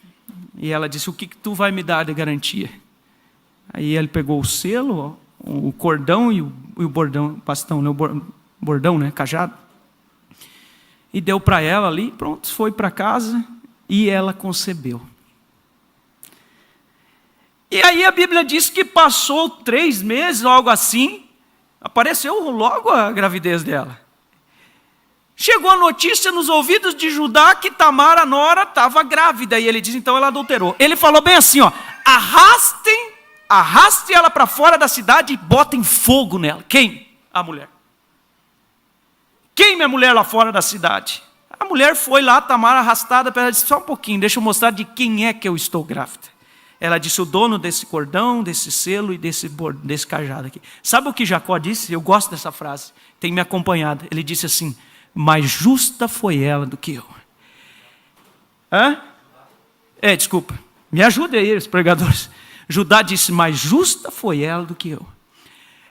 E ela disse, o que tu vai me dar de garantia? Aí ele pegou o selo, o cordão e o bordão, bastão, né, o bordão, né, cajado. E deu para ela ali, pronto, foi para casa e ela concebeu. E aí a Bíblia diz que passou 3 meses, algo assim, apareceu logo a gravidez dela. Chegou a notícia nos ouvidos de Judá que Tamar, a nora, estava grávida. E ele diz, então ela adulterou. Ele falou bem assim, ó, arraste ela para fora da cidade e botem fogo nela. Quem? A mulher. Queime a mulher lá fora da cidade. A mulher foi lá, Tamar arrastada, ela disse, só um pouquinho, deixa eu mostrar de quem é que eu estou grávida. Ela disse, o dono desse cordão, desse selo e desse cajado aqui. Sabe o que Jacó disse? Eu gosto dessa frase, tem me acompanhado. Ele disse assim, mais justa foi ela do que eu. Desculpa, me ajuda aí, os pregadores. Judá disse, mais justa foi ela do que eu.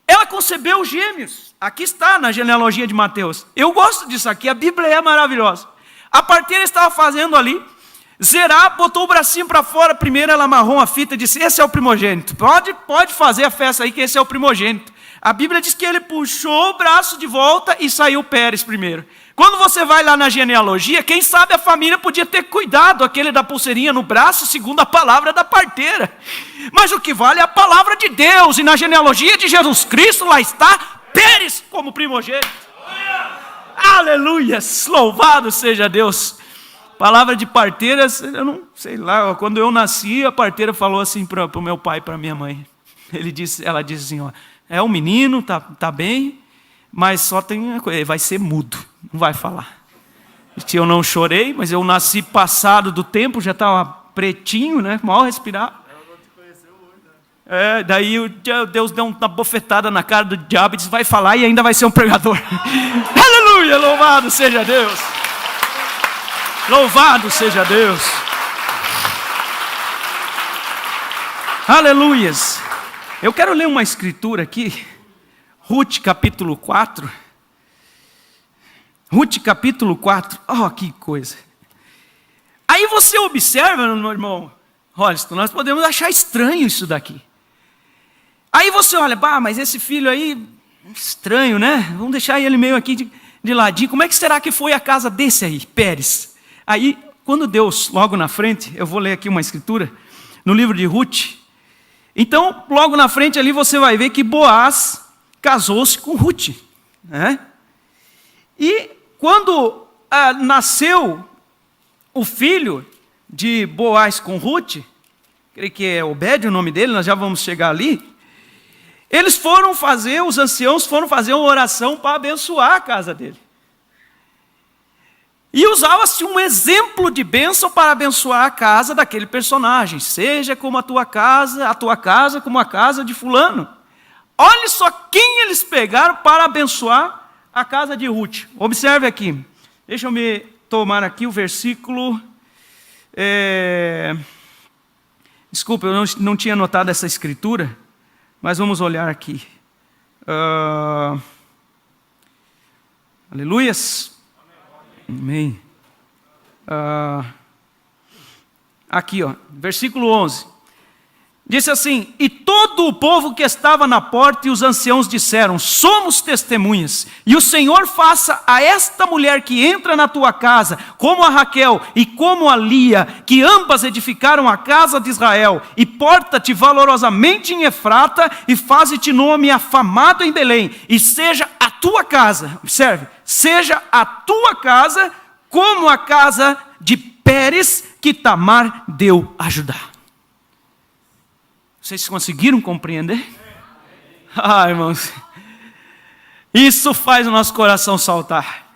Ela concebeu gêmeos. Aqui está na genealogia de Mateus. Eu gosto disso aqui, a Bíblia é maravilhosa. A parteira estava fazendo ali. Zerá botou o bracinho para fora. Primeiro ela amarrou uma fita e disse, esse é o primogênito. Pode fazer a festa aí que esse é o primogênito. A Bíblia diz que ele puxou o braço de volta e saiu Pérez primeiro. Quando você vai lá na genealogia, quem sabe a família podia ter cuidado, aquele da pulseirinha no braço, segundo a palavra da parteira. Mas o que vale é a palavra de Deus, e na genealogia de Jesus Cristo, lá está Pérez como primogênito. Aleluia, louvado seja Deus. Palavra de parteiras, eu não sei lá, quando eu nasci, a parteira falou assim para o meu pai e para minha mãe. Ela disse assim, ó, é um menino, tá bem, mas só vai ser mudo, não vai falar. Eu não chorei, mas eu nasci passado do tempo, já estava pretinho, né, mal respirar. Ela não te conheceu hoje, né? Daí Deus deu uma bofetada na cara do diabo e disse, vai falar e ainda vai ser um pregador. Aleluia, louvado seja Deus. Louvado seja Deus. Aleluias. Eu quero ler uma escritura aqui, Ruth capítulo 4. Ruth capítulo 4, que coisa. Aí você observa, meu irmão Rolston, nós podemos achar estranho isso daqui. Aí você olha, mas esse filho aí, estranho, né? Vamos deixar ele meio aqui de ladinho. Como é que será que foi a casa desse aí, Pérez? Aí, quando Deus, logo na frente, eu vou ler aqui uma escritura, no livro de Ruth. Então, logo na frente ali você vai ver que Boaz casou-se com Ruth, né? E quando nasceu o filho de Boaz com Ruth, creio que é Obed o nome dele, nós já vamos chegar ali. Os anciãos foram fazer uma oração para abençoar a casa dele. E usava-se um exemplo de bênção para abençoar a casa daquele personagem. Seja como a tua casa como a casa de fulano. Olha só quem eles pegaram para abençoar a casa de Ruth. Observe aqui. Deixa eu me tomar aqui o versículo. Desculpa, eu não tinha anotado essa escritura, mas vamos olhar aqui. Aleluias. Amém. Aqui, versículo 11. Disse assim: e todo o povo que estava na porta e os anciãos disseram: somos testemunhas, e o Senhor faça a esta mulher que entra na tua casa, como a Raquel e como a Lia, que ambas edificaram a casa de Israel, e porta-te valorosamente em Efrata, e faze-te nome afamado em Belém, e seja a tua casa, observe, seja a tua casa como a casa de Pérez, que Tamar deu a Judá. Vocês conseguiram compreender? Irmãos, isso faz o nosso coração saltar.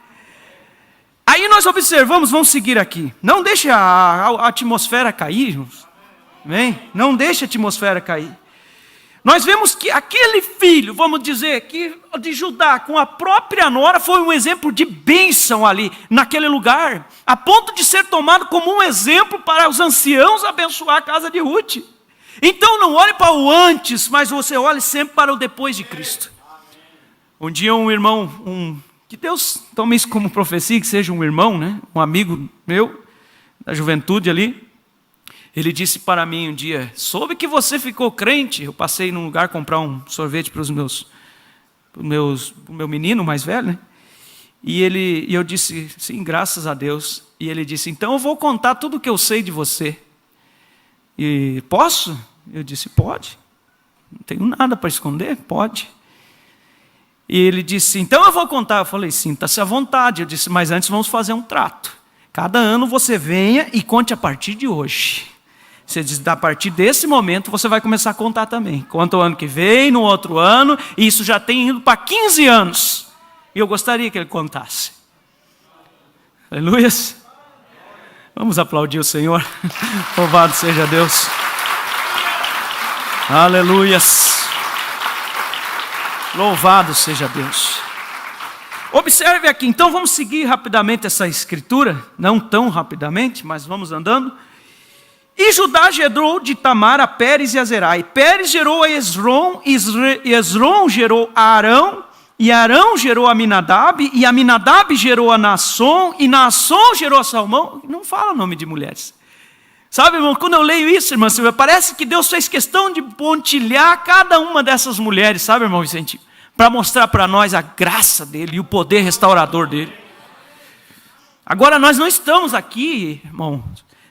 Aí nós observamos, vamos seguir aqui. Não deixe a atmosfera cair, irmãos. Amém? Não deixe a atmosfera cair. Nós vemos que aquele filho, vamos dizer, que de Judá, com a própria nora, foi um exemplo de bênção ali, naquele lugar, a ponto de ser tomado como um exemplo para os anciãos abençoar a casa de Ruth. Então não olhe para o antes, mas você olhe sempre para o depois de Cristo. Um dia um irmão, que Deus tome isso como profecia, que seja um irmão, né? Um amigo meu, da juventude ali, ele disse para mim um dia: soube que você ficou crente. Eu passei num lugar comprar um sorvete para o meu menino mais velho, né? E eu disse: sim, graças a Deus. E ele disse: então eu vou contar tudo o que eu sei de você. E posso? Eu disse: pode. Não tenho nada para esconder? Pode. E ele disse: então eu vou contar. Eu falei: sinta-se à vontade. Eu disse: mas antes vamos fazer um trato. Cada ano você venha e conte a partir de hoje. Você diz: a partir desse momento você vai começar a contar também. Conta o ano que vem, no outro ano, e isso já tem ido para 15 anos. E eu gostaria que ele contasse. Aleluias. Vamos aplaudir o Senhor. Louvado seja Deus. Aleluias. Louvado seja Deus. Observe aqui, então vamos seguir rapidamente essa escritura. Não tão rapidamente, mas vamos andando. E Judá gerou de Tamar a Pérez e a Zerai. Pérez gerou a Esrom, Esrom gerou a Arão, e Arão gerou a Aminadab, e Aminadab gerou a Naasson, e Naasson gerou a Salmão. Não fala nome de mulheres. Sabe, irmão, quando eu leio isso, irmão, parece que Deus fez questão de pontilhar cada uma dessas mulheres, sabe, irmão Vicente? Para mostrar para nós a graça dele e o poder restaurador dele. Agora, nós não estamos aqui, irmão,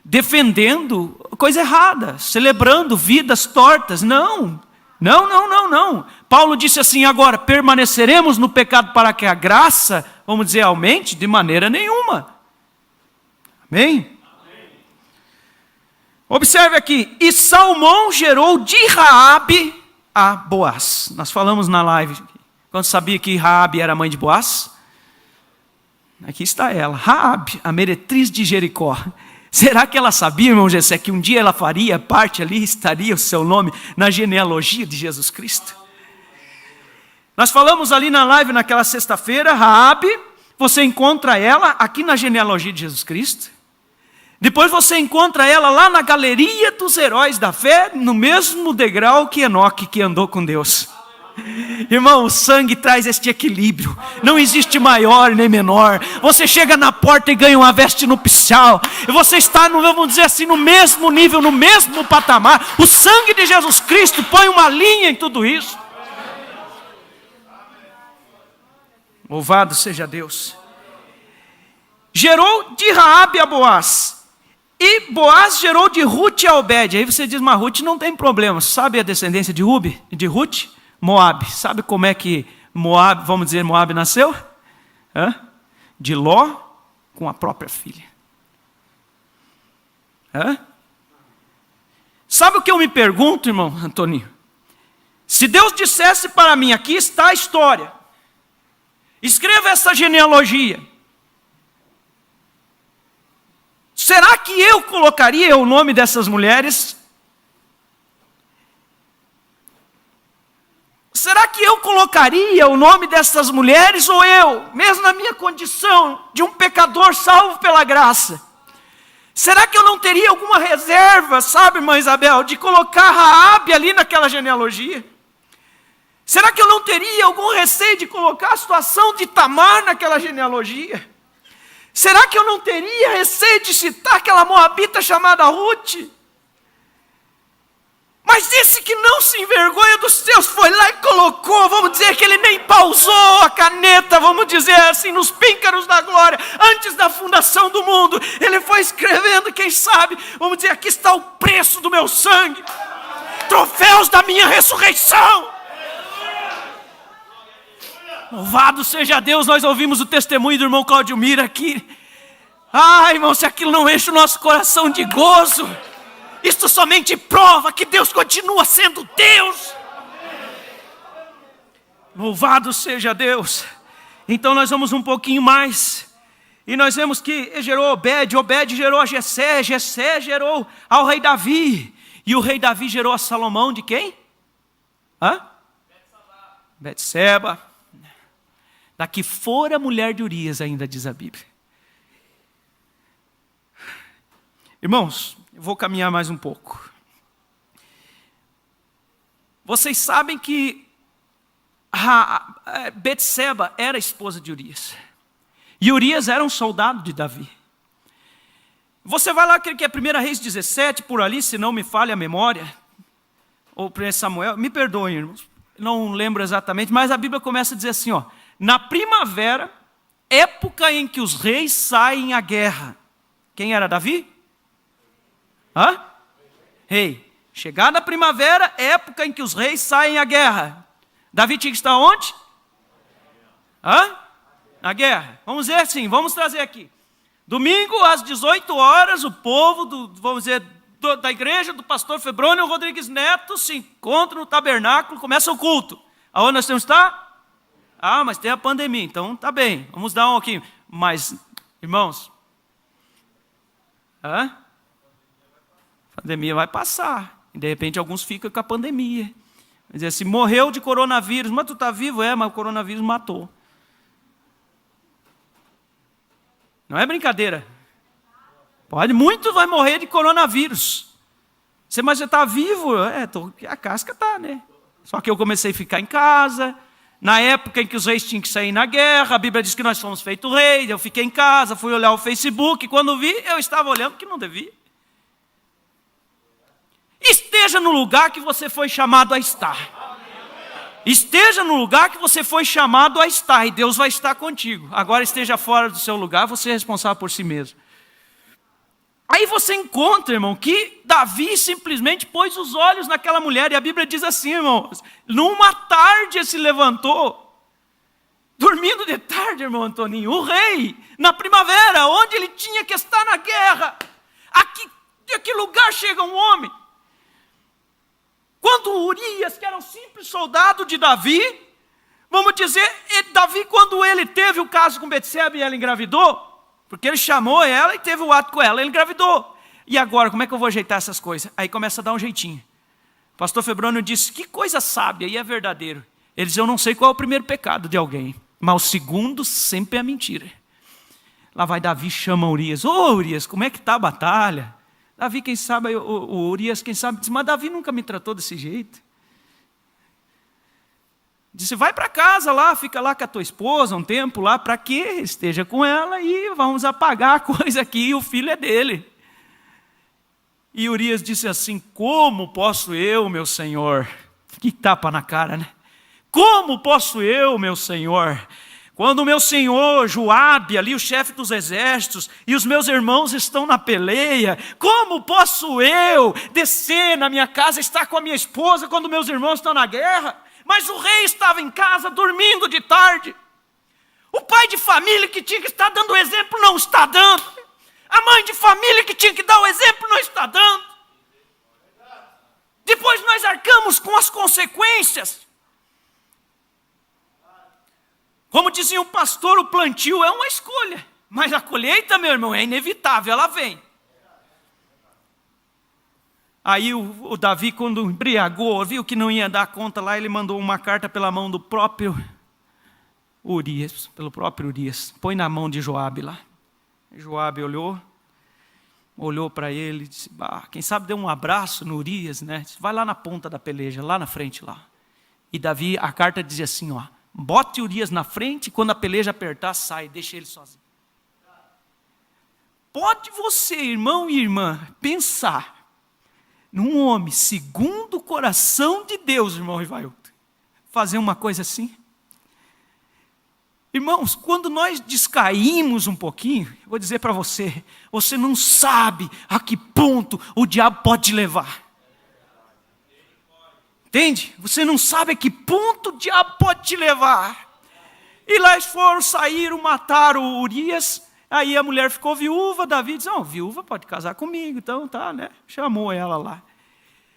defendendo coisa errada, celebrando vidas tortas. Não. Paulo disse assim: agora, permaneceremos no pecado para que a graça, vamos dizer, aumente? De maneira nenhuma. Amém? Observe aqui: e Salmão gerou de Raabe a Boaz. Nós falamos na live, quando sabia que Raabe era mãe de Boaz? Aqui está ela, Raabe, a meretriz de Jericó. Será que ela sabia, irmão Gessé, que um dia ela faria parte ali, estaria o seu nome na genealogia de Jesus Cristo? Nós falamos ali na live naquela sexta-feira, Raabe, você encontra ela aqui na genealogia de Jesus Cristo. Depois você encontra ela lá na galeria dos heróis da fé, no mesmo degrau que Enoque, que andou com Deus. Irmão, o sangue traz este equilíbrio. Não existe maior nem menor. Você chega na porta e ganha uma veste nupcial. E você está, vamos dizer assim, no mesmo nível, no mesmo patamar. O sangue de Jesus Cristo põe uma linha em tudo isso. Louvado seja Deus. Gerou de Raabe a Boaz. E Boaz gerou de Ruth a Obed. Aí você diz: mas Ruth não tem problema. Sabe a descendência de Ruth? Moabe. Sabe como é que Moabe, vamos dizer, Moabe nasceu? De Ló com a própria filha. Sabe o que eu me pergunto, irmão Antoninho? Se Deus dissesse para mim: aqui está a história, escreva essa genealogia, Será que eu colocaria o nome dessas mulheres? Será que eu colocaria o nome dessas mulheres, ou eu, mesmo na minha condição de um pecador salvo pela graça? Será que eu não teria alguma reserva, sabe, irmã Isabel, de colocar Raabe ali naquela genealogia? Será que eu não teria algum receio de colocar a situação de Tamar naquela genealogia? Será que eu não teria receio de citar aquela moabita chamada Ruth? Mas esse que não se envergonha dos seus foi lá e colocou, vamos dizer que ele nem pausou a caneta, vamos dizer assim, nos píncaros da glória, antes da fundação do mundo. Ele foi escrevendo, quem sabe, vamos dizer, aqui está o preço do meu sangue, troféus da minha ressurreição. Louvado seja Deus, nós ouvimos o testemunho do irmão Cláudio Mira aqui. Ai, irmão, se aquilo não enche o nosso coração de gozo, isto somente prova que Deus continua sendo Deus. Louvado seja Deus. Então nós vamos um pouquinho mais, e nós vemos que gerou Obed, Obed gerou a Jessé, Jessé gerou ao rei Davi, e o rei Davi gerou a Salomão de quem? Betseba. Da que fora mulher de Urias, ainda diz a Bíblia. Irmãos, eu vou caminhar mais um pouco. Vocês sabem que Betseba era esposa de Urias. E Urias era um soldado de Davi. Você vai lá, que é 1 Reis 17, por ali, se não me falha a memória. Ou 1 Samuel, me perdoem, irmãos. Não lembro exatamente, mas a Bíblia começa a dizer assim, na primavera, época em que os reis saem à guerra. Quem era Davi? Rei. Chegada a primavera, época em que os reis saem à guerra. Davi tinha que estar onde? Na guerra. Vamos ver assim, vamos trazer aqui. Domingo, às 18 horas, o povo, da igreja do pastor Febrônio Rodrigues Neto se encontra no tabernáculo, começa o culto. Aonde nós temos que estar? Mas tem a pandemia, então tá bem, vamos dar um aqui. Mas, irmãos, a pandemia vai passar. E de repente alguns ficam com a pandemia. Quer dizer, se morreu de coronavírus, mas tu está vivo? Mas o coronavírus matou. Não é brincadeira. Muito vai morrer de coronavírus. Mas você está vivo? A casca está, né? Só que eu comecei a ficar em casa. Na época em que os reis tinham que sair na guerra, a Bíblia diz que nós fomos feitos reis, eu fiquei em casa, fui olhar o Facebook, e quando vi, eu estava olhando que não devia. Esteja no lugar que você foi chamado a estar. Esteja no lugar que você foi chamado a estar, e Deus vai estar contigo. Agora esteja fora do seu lugar, você é responsável por si mesmo. Aí você encontra, irmão, que Davi simplesmente pôs os olhos naquela mulher, e a Bíblia diz assim, irmãos, numa tarde ele se levantou, dormindo de tarde, irmão Antoninho, o rei, na primavera, onde ele tinha que estar na guerra. A que lugar chega um homem? Quando Urias, que era um simples soldado de Davi, vamos dizer, Davi, quando ele teve o caso com Betseba e ela engravidou, porque ele chamou ela e teve o ato com ela, ele engravidou. E agora, como é que eu vou ajeitar essas coisas? Aí começa a dar um jeitinho. O pastor Febrônio disse, que coisa sábia, e é verdadeiro. Ele diz, eu não sei qual é o primeiro pecado de alguém, mas o segundo sempre é mentira. Lá vai Davi, chama Urias. Urias, como é que está a batalha? Davi, quem sabe, o Urias, quem sabe, diz, mas Davi nunca me tratou desse jeito. Disse, vai para casa lá, fica lá com a tua esposa um tempo lá, para que esteja com ela e vamos apagar a coisa aqui, e o filho é dele. E Urias disse assim, como posso eu, meu senhor? Que tapa na cara, né? Como posso eu, meu senhor? Quando o meu senhor Joabe, ali o chefe dos exércitos, e os meus irmãos estão na peleia, como posso eu descer na minha casa, estar com a minha esposa, quando meus irmãos estão na guerra? Mas o rei estava em casa, dormindo de tarde. O pai de família que tinha que estar dando o exemplo, não está dando. A mãe de família que tinha que dar o exemplo, não está dando. Depois nós arcamos com as consequências. Como dizia um pastor, o plantio é uma escolha. Mas a colheita, meu irmão, é inevitável, ela vem. Aí o Davi, quando embriagou, viu que não ia dar conta lá, ele mandou uma carta pela mão do próprio Urias, pelo próprio Urias. Põe na mão de Joabe lá. Joabe olhou para ele e disse, quem sabe deu um abraço no Urias, né? Disse, vai lá na ponta da peleja, lá na frente lá. E Davi, a carta dizia assim, bote Urias na frente, e quando a peleja apertar, sai, deixa ele sozinho. Pode você, irmão e irmã, pensar num homem segundo o coração de Deus, irmão Rivailton, fazer uma coisa assim? Irmãos, quando nós descaímos um pouquinho, eu vou dizer para você, você não sabe a que ponto o diabo pode te levar. Entende? Você não sabe a que ponto o diabo pode te levar. E lá eles saíram, mataram o Urias. Aí a mulher ficou viúva. Davi disse, viúva pode casar comigo. Então tá, né? Chamou ela lá.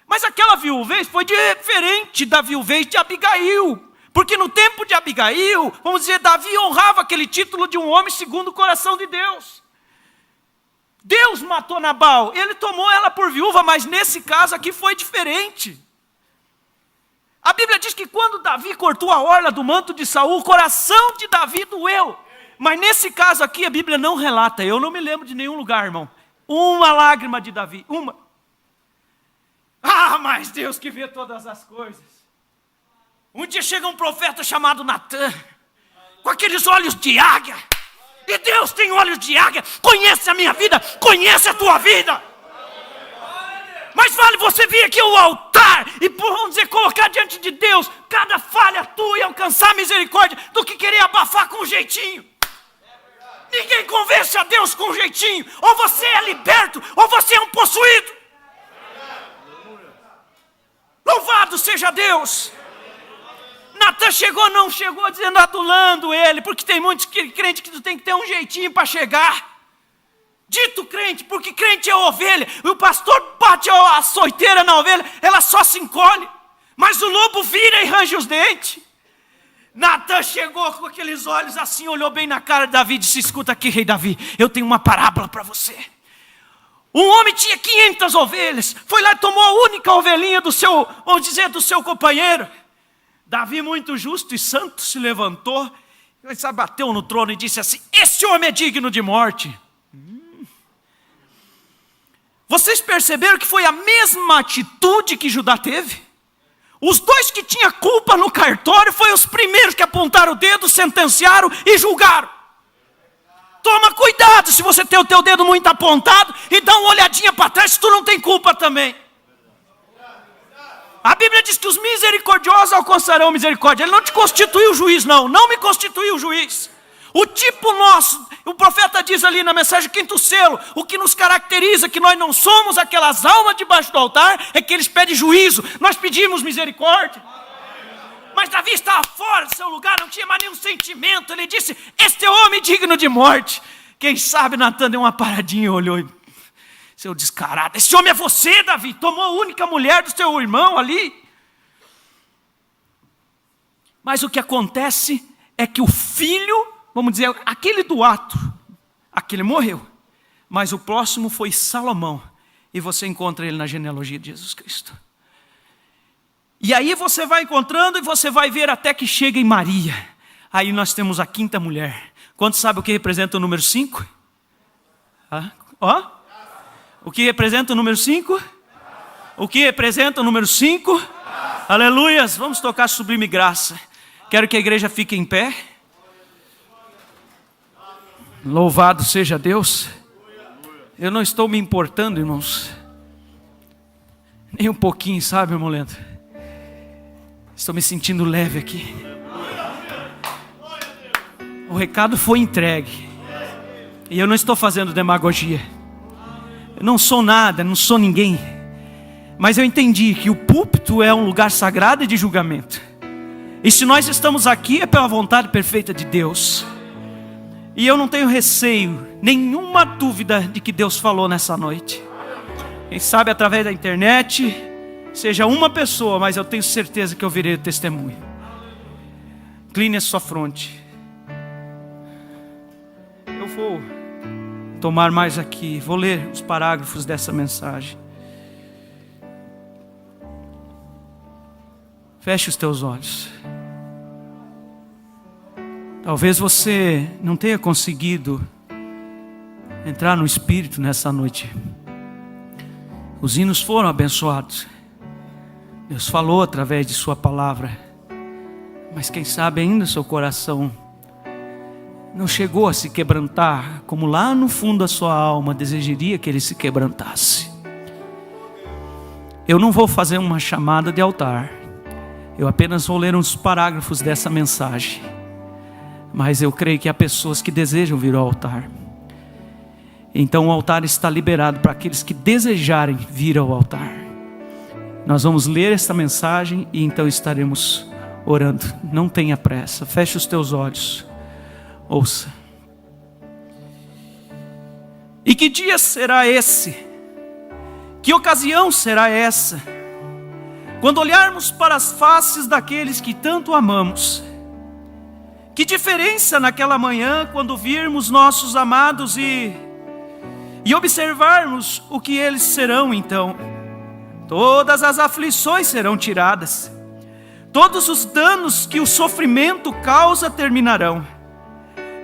Mas aquela viuvez foi diferente da viuvez de Abigail. Porque no tempo de Abigail, vamos dizer, Davi honrava aquele título de um homem segundo o coração de Deus. Deus matou Nabal, ele tomou ela por viúva, mas nesse caso aqui foi diferente. A Bíblia diz que quando Davi cortou a orla do manto de Saul, o coração de Davi doeu. Mas nesse caso aqui a Bíblia não relata, eu não me lembro de nenhum lugar, irmão. Uma lágrima de Davi, uma. Mas Deus que vê todas as coisas. Um dia chega um profeta chamado Natã, com aqueles olhos de águia. E Deus tem olhos de águia, conhece a minha vida, conhece a tua vida. Mas vale você vir aqui ao altar e, vamos dizer, colocar diante de Deus cada falha tua e alcançar misericórdia, do que querer abafar com um jeitinho. Ninguém convence a Deus com um jeitinho. Ou você é liberto, ou você é um possuído. Louvado seja Deus. Natã não chegou dizendo, adulando ele, porque tem muitos crentes que tu tem que ter um jeitinho para chegar. Dito crente, porque crente é ovelha, e o pastor bate a açoiteira na ovelha, ela só se encolhe, mas o lobo vira e range os dentes. Natã chegou com aqueles olhos assim, olhou bem na cara de Davi e disse, escuta aqui, rei Davi, eu tenho uma parábola para você. Um homem tinha 500 ovelhas, foi lá e tomou a única ovelhinha do seu, vamos dizer, do seu companheiro. Davi, muito justo e santo, se levantou, bateu no trono e disse assim, esse homem é digno de morte. Vocês perceberam que foi a mesma atitude que Judá teve? Os dois que tinham culpa no cartório foram os primeiros que apontaram o dedo, sentenciaram e julgaram. Toma cuidado se você tem o teu dedo muito apontado e dá uma olhadinha para trás se tu não tem culpa também. A Bíblia diz que os misericordiosos alcançarão misericórdia. Ele não te constituiu juiz, não me constituiu juiz. O tipo nosso, o profeta diz ali na mensagem quinto selo, o que nos caracteriza, que nós não somos aquelas almas debaixo do altar, é que eles pedem juízo, nós pedimos misericórdia. Mas Davi estava fora do seu lugar, não tinha mais nenhum sentimento, ele disse, este é homem digno de morte. Quem sabe Natã deu uma paradinha e olhou, seu descarado, esse homem é você, Davi, tomou a única mulher do seu irmão ali. Mas o que acontece é que o filho, vamos dizer, aquele do ato, aquele morreu, mas o próximo foi Salomão, e você encontra ele na genealogia de Jesus Cristo. E aí você vai encontrando e você vai ver até que chega em Maria. Aí nós temos a quinta mulher. Quantos sabem o que representa o número 5? O que representa o número 5? O que representa o número 5? Aleluias, vamos tocar sublime graça. Quero que a igreja fique em pé. Louvado seja Deus. Eu não estou me importando, irmãos, nem um pouquinho, sabe, irmão Leandro? Estou me sentindo leve aqui. O recado foi entregue. E eu não estou fazendo demagogia. Eu não sou nada, não sou ninguém. Mas eu entendi que o púlpito é um lugar sagrado e de julgamento. E se nós estamos aqui é pela vontade perfeita de Deus. E eu não tenho receio, nenhuma dúvida de que Deus falou nessa noite. Quem sabe através da internet, seja uma pessoa, mas eu tenho certeza que eu virei o testemunho. Incline a sua fronte. Eu vou tomar mais aqui, vou ler os parágrafos dessa mensagem. Feche os teus olhos. Talvez você não tenha conseguido entrar no Espírito nessa noite. Os hinos foram abençoados. Deus falou através de sua palavra. Mas quem sabe ainda seu coração não chegou a se quebrantar, como lá no fundo da sua alma desejaria que ele se quebrantasse. Eu não vou fazer uma chamada de altar. Eu apenas vou ler uns parágrafos dessa mensagem. Mas eu creio que há pessoas que desejam vir ao altar. Então o altar está liberado para aqueles que desejarem vir ao altar. Nós vamos ler esta mensagem e então estaremos orando. Não tenha pressa, feche os teus olhos. Ouça. E que dia será esse? Que ocasião será essa? Quando olharmos para as faces daqueles que tanto amamos. Que diferença naquela manhã quando virmos nossos amados e observarmos o que eles serão então. Todas as aflições serão tiradas. Todos os danos que o sofrimento causa terminarão.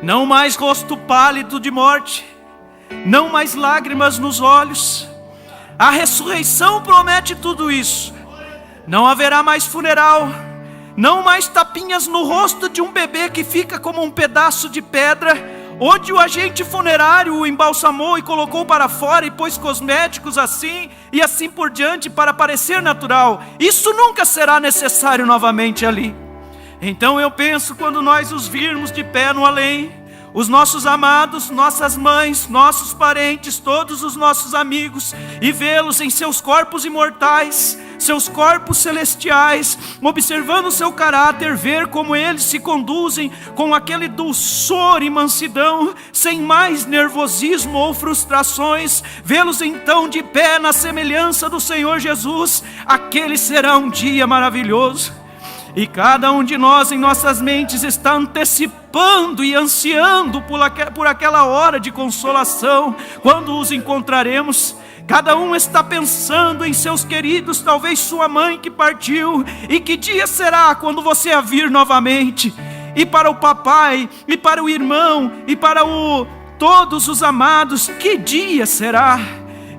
Não mais rosto pálido de morte. Não mais lágrimas nos olhos. A ressurreição promete tudo isso. Não haverá mais funeral. Não mais tapinhas no rosto de um bebê que fica como um pedaço de pedra, onde o agente funerário o embalsamou e colocou para fora e pôs cosméticos assim e assim por diante para parecer natural. Isso nunca será necessário novamente ali. Então eu penso, quando nós os virmos de pé no além, os nossos amados, nossas mães, nossos parentes, todos os nossos amigos, e vê-los em seus corpos imortais, seus corpos celestiais, observando o seu caráter, ver como eles se conduzem com aquele dulçor e mansidão, sem mais nervosismo ou frustrações, vê-los então de pé na semelhança do Senhor Jesus. Aquele será um dia maravilhoso. E cada um de nós em nossas mentes está antecipando e ansiando por aquela hora de consolação, quando os encontraremos. Cada um está pensando em seus queridos, talvez sua mãe que partiu. E que dia será quando você a vir novamente? E para o papai, e para o irmão, e para todos os amados, que dia será?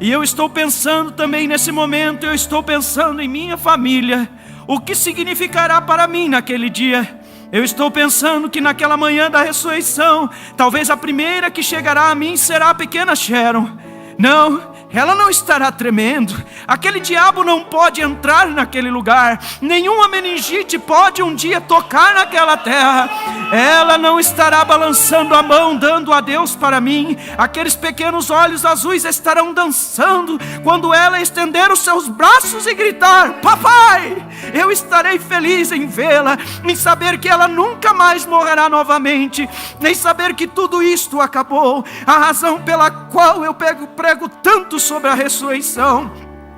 E eu estou pensando também nesse momento, eu estou pensando em minha família. O que significará para mim naquele dia? Eu estou pensando que naquela manhã da ressurreição, talvez a primeira que chegará a mim será a pequena Sharon. Não, ela não estará tremendo. Aquele diabo não pode entrar naquele lugar. Nenhuma meningite pode um dia tocar naquela terra. Ela não estará balançando a mão, dando adeus para mim. Aqueles pequenos olhos azuis estarão dançando quando ela estender os seus braços e gritar: papai! Eu estarei feliz em vê-la, em saber que ela nunca mais morrerá novamente, em saber que tudo isto acabou. A razão pela qual eu prego tanto sobre a ressurreição.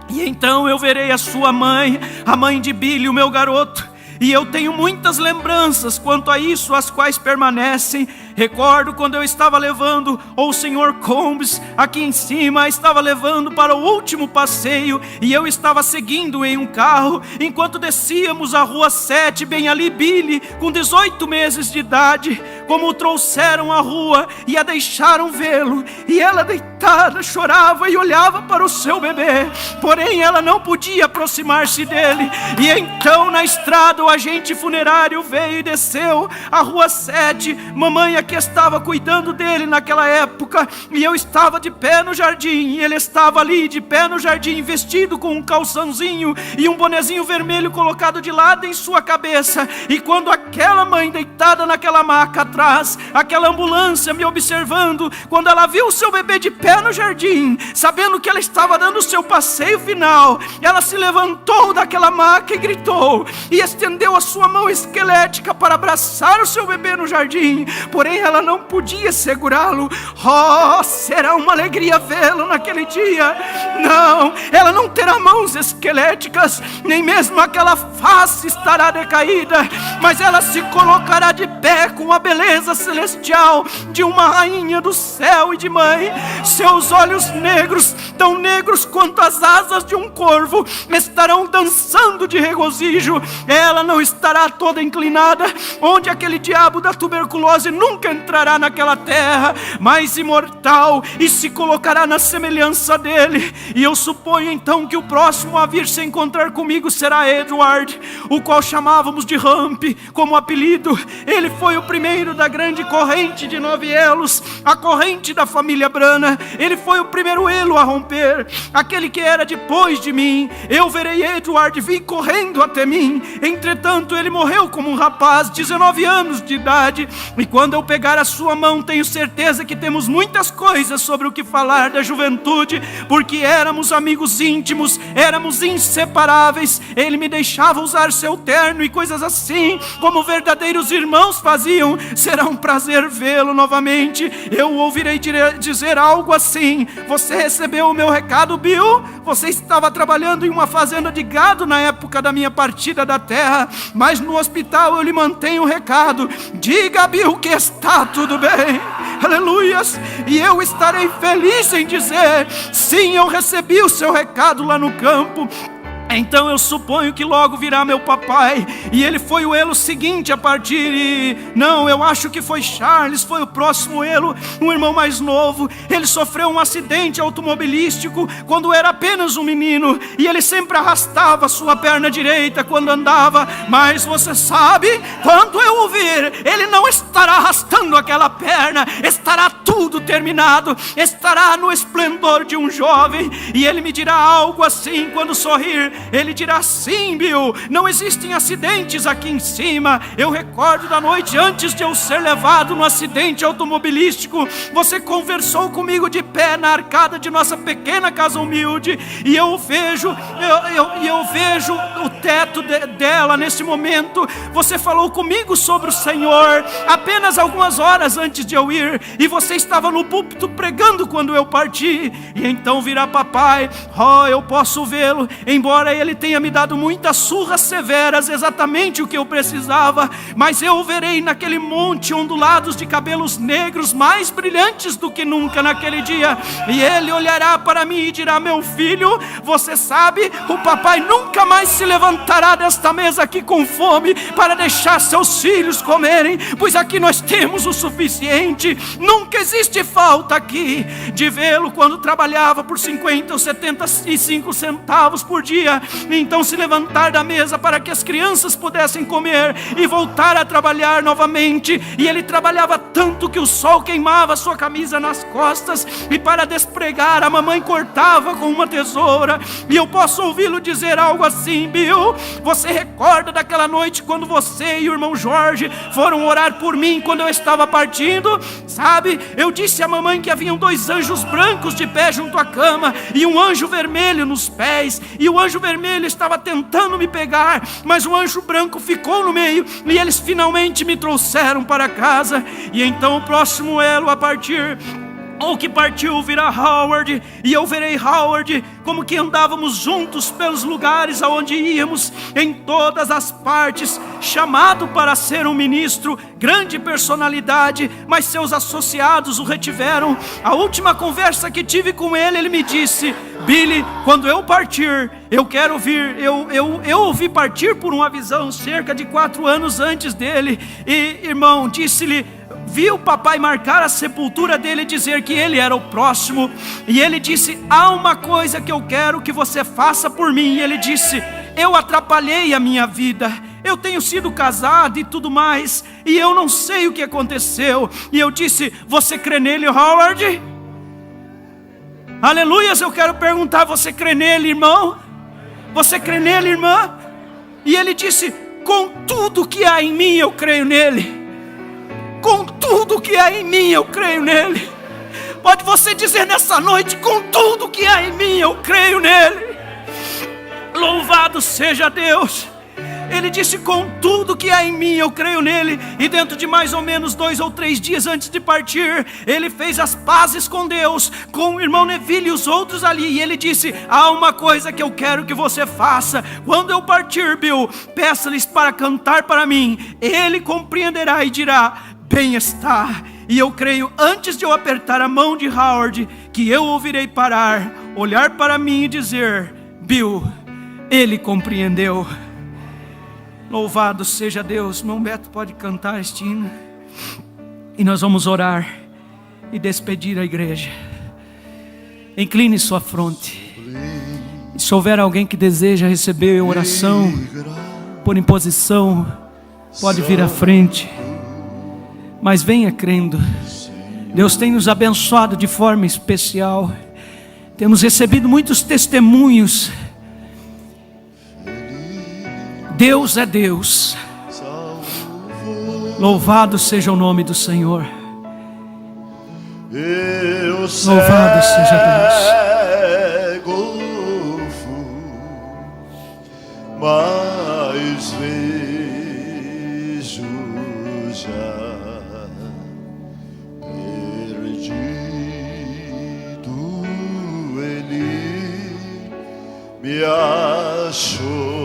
E então eu verei a sua mãe, a mãe de Billy, o meu garoto. E eu tenho muitas lembranças quanto a isso, as quais permanecem. Recordo quando eu estava levando, ou o senhor Combs aqui em cima estava levando para o último passeio, e eu estava seguindo em um carro, enquanto descíamos a rua 7, bem ali Billy, com 18 meses de idade, como o trouxeram à rua e a deixaram vê-lo, e ela deitada chorava e olhava para o seu bebê, porém ela não podia aproximar-se dele. E então na estrada o agente funerário veio e desceu a rua 7, mamãe que estava cuidando dele naquela época, e eu estava de pé no jardim, e ele estava ali de pé no jardim, vestido com um calçãozinho e um bonezinho vermelho colocado de lado em sua cabeça. E quando aquela mãe deitada naquela maca atrás, aquela ambulância me observando, quando ela viu o seu bebê de pé no jardim, sabendo que ela estava dando o seu passeio final, ela se levantou daquela maca e gritou, e estendeu a sua mão esquelética para abraçar o seu bebê no jardim. Porém mãe, ela não podia segurá-lo. Oh, será uma alegria vê-lo naquele dia. Não, ela não terá mãos esqueléticas, nem mesmo aquela face estará decaída, mas ela se colocará de pé com a beleza celestial de uma rainha do céu e de mãe. Seus olhos negros, tão negros quanto as asas de um corvo, estarão dançando de regozijo. Ela não estará toda inclinada, onde aquele diabo da tuberculose nunca entrará naquela terra, mas imortal, e se colocará na semelhança dele. E eu suponho então que o próximo a vir se encontrar comigo será Edward, o qual chamávamos de Ramp como apelido. Ele foi o primeiro da grande corrente de 9 elos, a corrente da família Brana. Ele foi o primeiro elo a romper, aquele que era depois de mim. Eu verei Edward vir correndo até mim. Entretanto, ele morreu como um rapaz, 19 anos de idade. E quando eu pegar a sua mão, tenho certeza que temos muitas coisas sobre o que falar da juventude, porque éramos amigos íntimos, éramos inseparáveis. Ele me deixava usar seu terno e coisas assim, como verdadeiros irmãos faziam. Será um prazer vê-lo novamente. Eu ouvirei dizer algo assim: você recebeu o meu recado, Bill? Você estava trabalhando em uma fazenda de gado na época da minha partida da terra, mas no hospital eu lhe mantenho o recado. Diga, Bill, que está tudo bem. Aleluias. E eu estarei feliz em dizer: sim, eu recebi o seu recado lá no campo. Então eu suponho que logo virá meu papai. E ele foi o elo seguinte a partir. E não, eu acho que foi Charles, foi o próximo elo, um irmão mais novo. Ele sofreu um acidente automobilístico quando era apenas um menino, e ele sempre arrastava sua perna direita quando andava. Mas você sabe, quando eu ouvir, ele não estará arrastando aquela perna, estará tudo terminado, estará no esplendor de um jovem. E ele me dirá algo assim quando sorrir. Ele dirá: sim, Bill, não existem acidentes aqui em cima. Eu recordo da noite antes de eu ser levado no acidente automobilístico, você conversou comigo de pé na arcada de nossa pequena casa humilde, e eu vejo o teto dela nesse momento. Você falou comigo sobre o Senhor apenas algumas horas antes de eu ir, e você estava no púlpito pregando quando eu parti. E então virá papai. Oh, eu posso vê-lo, embora ele tenha me dado muitas surras severas, exatamente o que eu precisava, mas eu o verei naquele monte ondulados de cabelos negros, mais brilhantes do que nunca naquele dia. E ele olhará para mim e dirá: meu filho, você sabe, o papai nunca mais se levantará desta mesa aqui com fome para deixar seus filhos comerem, pois aqui nós temos o suficiente. Nunca existe falta aqui. De vê-lo quando trabalhava por 50 ou 75 centavos por dia, então se levantar da mesa para que as crianças pudessem comer e voltar a trabalhar novamente. E ele trabalhava tanto que o sol queimava sua camisa nas costas, e para despregar a mamãe cortava com uma tesoura. E eu posso ouvi-lo dizer algo assim: Bill, você recorda daquela noite quando você e o irmão Jorge foram orar por mim quando eu estava partindo? Sabe, eu disse à mamãe que haviam 2 anjos brancos de pé junto à cama e um anjo vermelho nos pés, e o anjo vermelho estava tentando me pegar, mas o anjo branco ficou no meio, e eles finalmente me trouxeram para casa. E então o próximo elo a partir, ou que partiu, virá Howard, e eu verei Howard como que andávamos juntos pelos lugares aonde íamos, em todas as partes, chamado para ser um ministro, grande personalidade, mas seus associados o retiveram. A última conversa que tive com ele, ele me disse: Billy, quando eu partir, eu quero vir. Eu ouvi partir por uma visão cerca de 4 anos antes dele. E irmão, disse-lhe, vi o papai marcar a sepultura dele e dizer que ele era o próximo. E ele disse: há uma coisa que eu quero que você faça por mim. E ele disse: eu atrapalhei a minha vida, eu tenho sido casado e tudo mais, e eu não sei o que aconteceu. E eu disse: você crê nele, Howard? Aleluias. Eu quero perguntar: você crê nele, irmão? Você crê nele, irmã? E ele disse: com tudo que há em mim eu creio nele. Com tudo que há em mim eu creio nele. Pode você dizer nessa noite: com tudo que há em mim eu creio nele. Louvado seja Deus. Ele disse: com tudo que há em mim, eu creio nele. E dentro de mais ou menos 2 ou 3 dias antes de partir, ele fez as pazes com Deus, com o irmão Neville e os outros ali. E ele disse: há uma coisa que eu quero que você faça. Quando eu partir, Bill, peça-lhes para cantar para mim. Ele compreenderá e dirá: bem está. E eu creio, antes de eu apertar a mão de Howard, que eu ouvirei parar, olhar para mim e dizer: Bill, ele compreendeu. Louvado seja Deus. Irmão Beto pode cantar este hino, e nós vamos orar e despedir a igreja. Incline sua fronte. E se houver alguém que deseja receber oração por imposição, pode vir à frente. Mas venha crendo. Deus tem nos abençoado de forma especial. Temos recebido muitos testemunhos. Deus é Deus. Louvado seja o nome do Senhor. Louvado seja Deus. Mas vejo já perdido, ele me achou.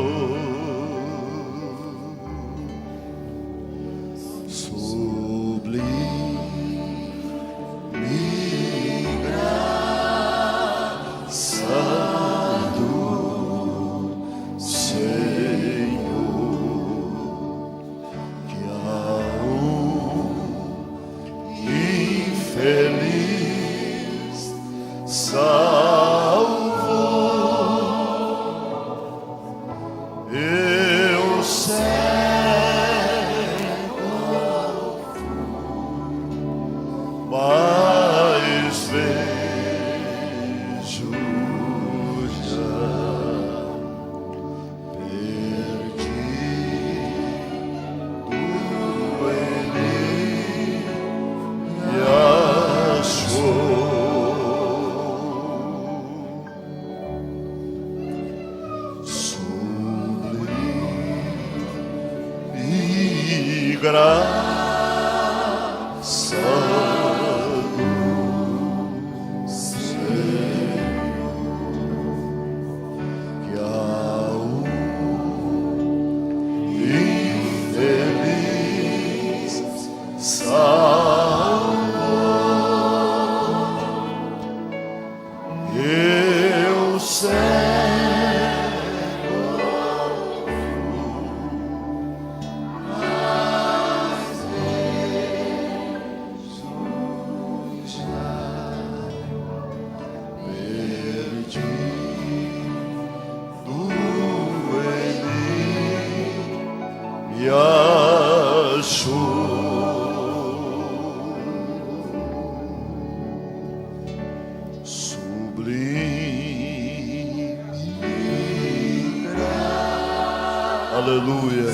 Aleluia.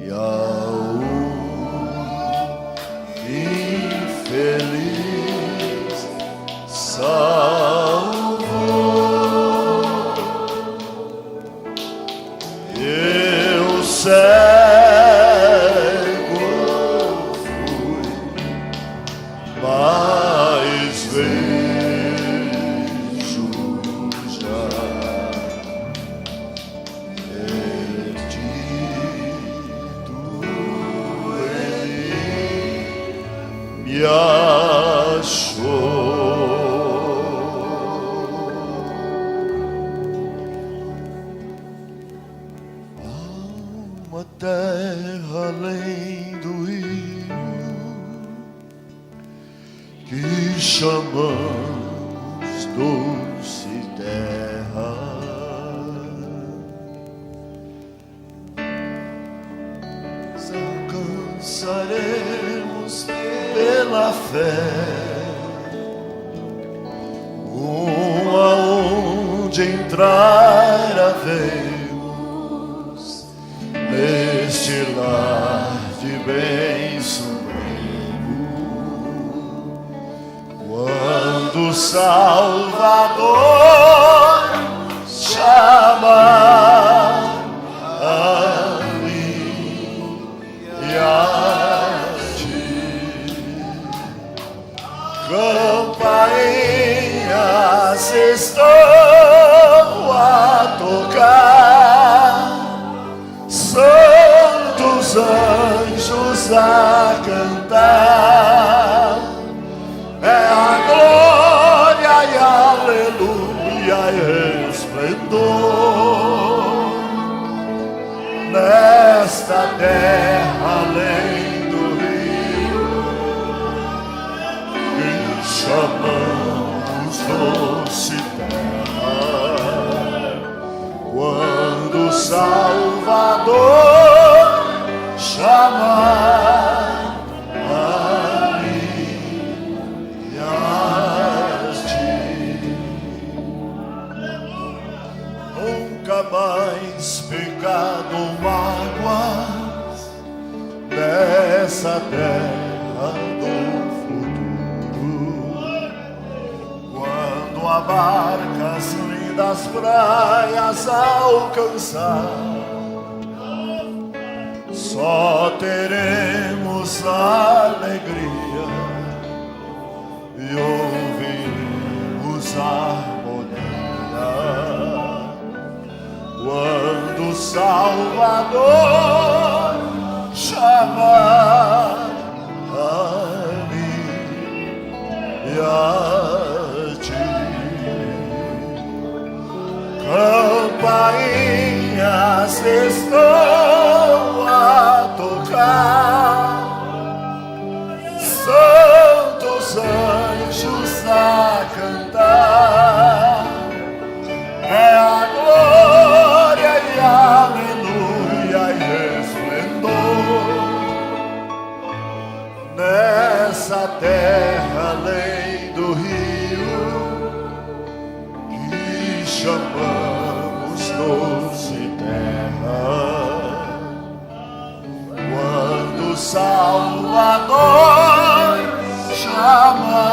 E ao infeliz salvou. Eu cego fui, mas vejo já. Perdido ele me achou. Há uma terra além do rio que chamamos doce terra. Alcançaremos pela fé aonde entrar havemos neste lar de bem supremo. Quando Salvador chama a mim e a ti, campainhas estão a tocar, santos anjos a cantar, é a glória e aleluia e esplendor nesta terra além do rio, e chamamos doce terra, quando o Salvador chamar a mim e a ti. Nunca mais pecado ou mágoas nessa terra do futuro, quando a barca as lindas praias alcançar, só teremos alegria e ouviremos harmonia, quando o Salvador chamar a mim e a ti. Campainhas estão a tocar, santos anjos a cantar, é a glória e aleluia e esplendor nessa terra além do rio, que chamamos doce terra, quando o Salvador chama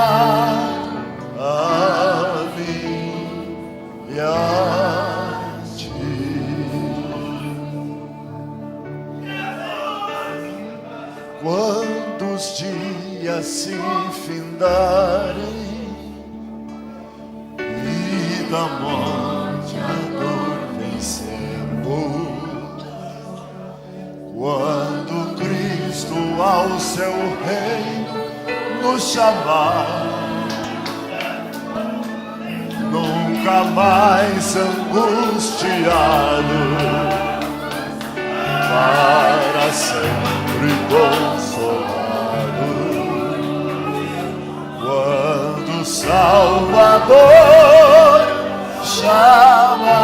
a mim e a ti. Quando os dias se findarem e da morte adormecermos, quando Cristo ao seu reino nos chamar, nunca mais angustiado, para sempre consolado, quando o Salvador chama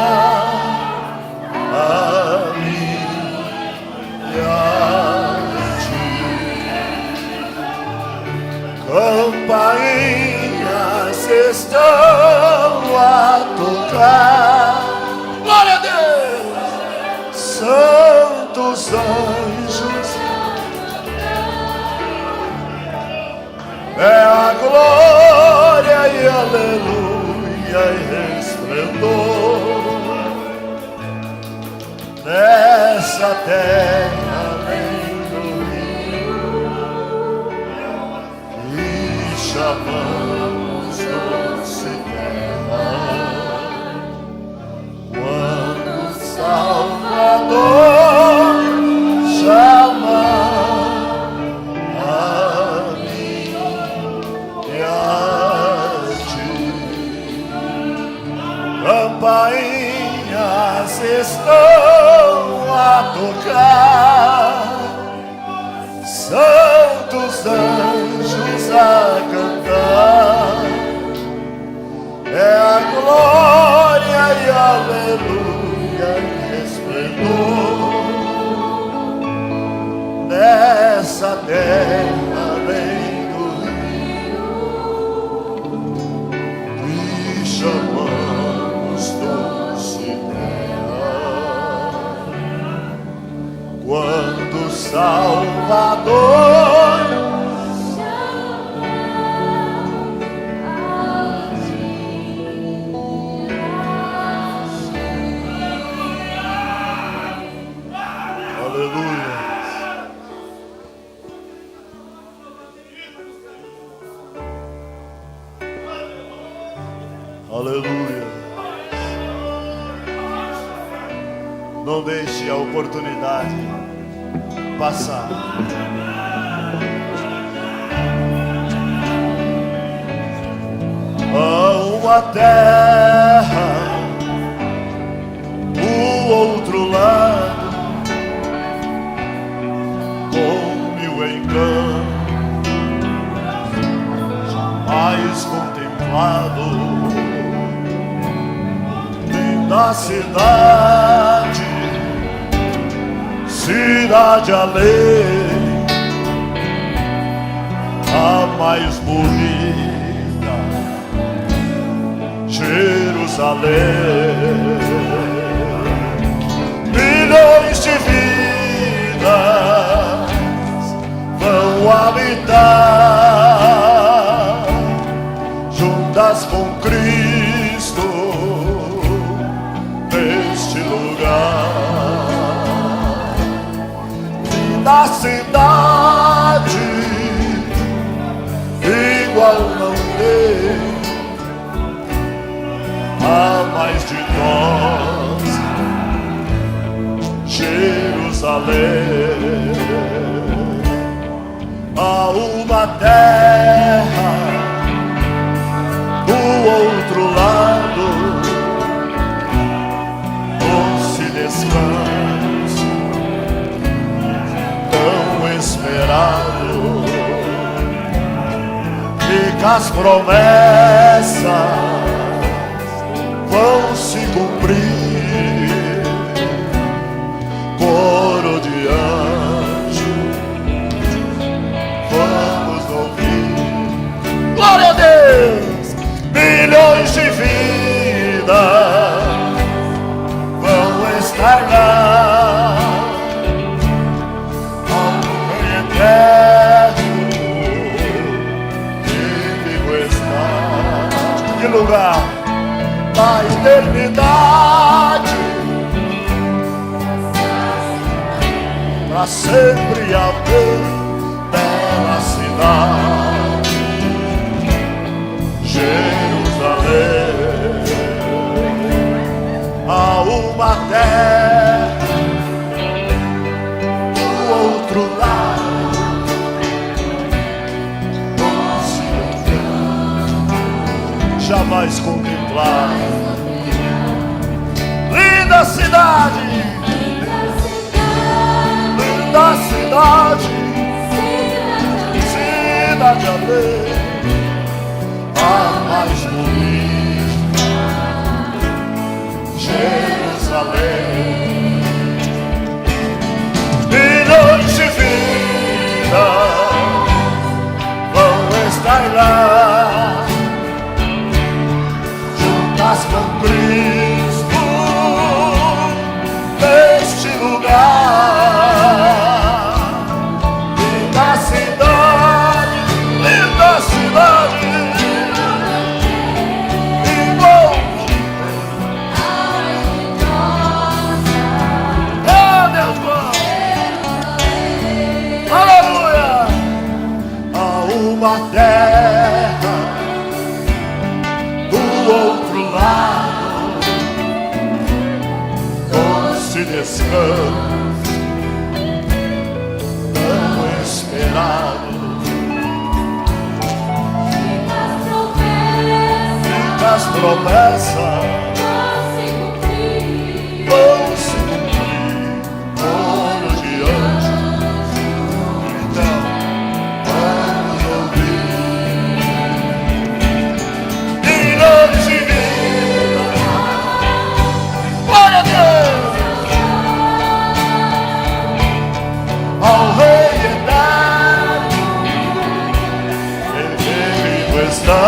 a mim e a ti. Campainhas estão a tocar, glória a Deus, santos anjos, é a glória e aleluia e esplendor nessa terra além do rio, e chamamos doce terra, quando o Salvador chama a mim e a ti. Campainhas estão a tocar, santos anjos a cantar, é a glória e aleluia e esplendor nessa terra além do rio, e chamamos doce terra, quando o Salvador Aleluia. Aleluia. Não deixe a oportunidade passar. Há uma terra, o outro lado, com mil encantos, jamais contemplado. Linda cidade, cidade além, a mais bonita, Jerusalém. Milhões de vidas vão habitar juntas com Cristo neste lugar. Linda cidade, igual não tem, há mais de nós, Jerusalém. Há uma terra do outro lado, doce descanso tão esperado, e que as promessas vão se cumprir. Coro de anjos, vamos ouvir. Glória a Deus! Milhões de vidas vão estar lá, ao Rei eterno que vivo está. Que lugar? Na eternidade, pra sempre haver bela cidade, Jerusalém. Há uma terra do outro lado, jamais contemplar. Linda cidade, linda cidade, cidade além, a mais bonita, Jerusalém. Milhões de vidas vão estar lá, juntas com Cristo neste lugar. Linda cidade, linda cidade, igual. Oh Deus, aleluia. Há uma terra do outro lado, doce descanso tão esperado, e as promessas vão se cumprir. Coro de anjos, então vamos ouvir. Milhões de vidas, glória a Deus, ao Rei eterno que vivo está.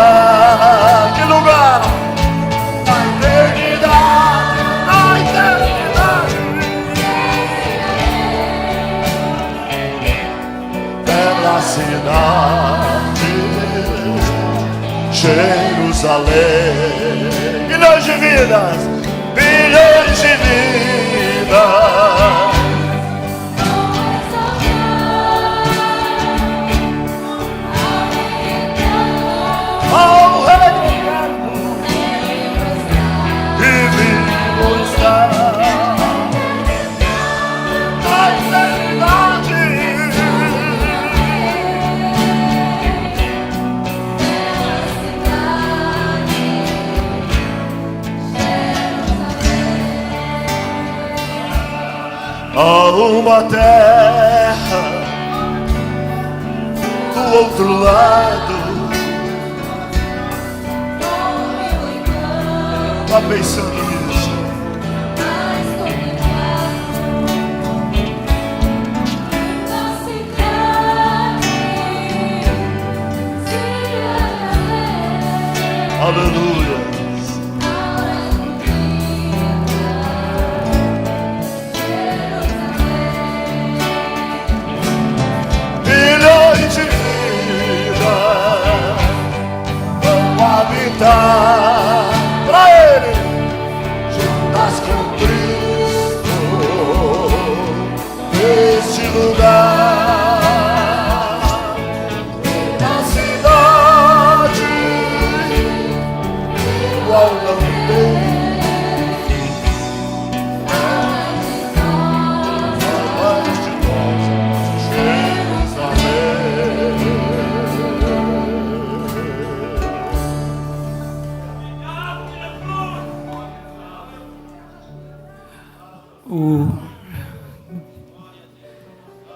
Que lugar? Na eternidade, na eternidade, bela cidade, Jerusalém. Milhões de vidas, milhões de vidas uma terra do outro lado. Vá pensando nisso. Aleluia. Milhões de vidas vão habitar pra Ele, juntas com Cristo, neste lugar. Na cidade igual não tem.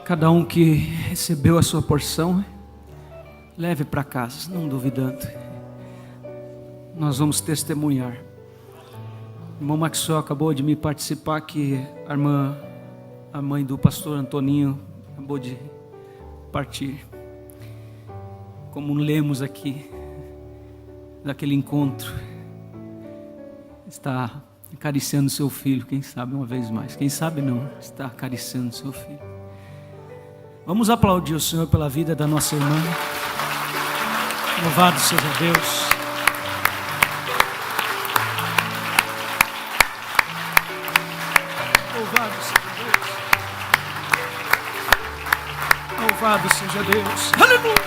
Cada um que recebeu a sua porção, leve para casa, não duvidando. Nós vamos testemunhar. O irmão Maxwell acabou de me participar que a mãe do pastor Antoninho acabou de partir. Como lemos aqui, daquele encontro, está acariciando seu filho, quem sabe uma vez mais, quem sabe não, está acariciando seu filho. Vamos aplaudir o Senhor pela vida da nossa irmã. Louvado seja Deus. Louvado seja Deus. Louvado seja Deus. Aleluia.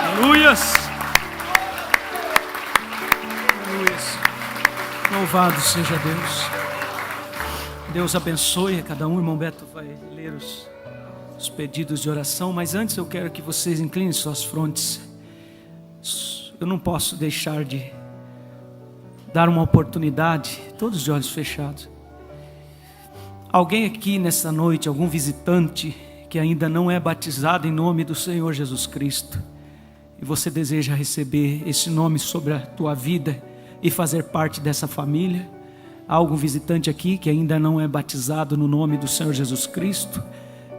Aleluias. Aleluias. Louvado seja Deus. Deus abençoe a cada um. O irmão Beto vai ler os pedidos de oração, mas antes eu quero que vocês inclinem suas frontes. Eu não posso deixar de dar uma oportunidade, todos de olhos fechados. Alguém aqui nessa noite, algum visitante que ainda não é batizado em nome do Senhor Jesus Cristo, e você deseja receber esse nome sobre a tua vida e fazer parte dessa família. Há algum visitante aqui que ainda não é batizado no nome do Senhor Jesus Cristo,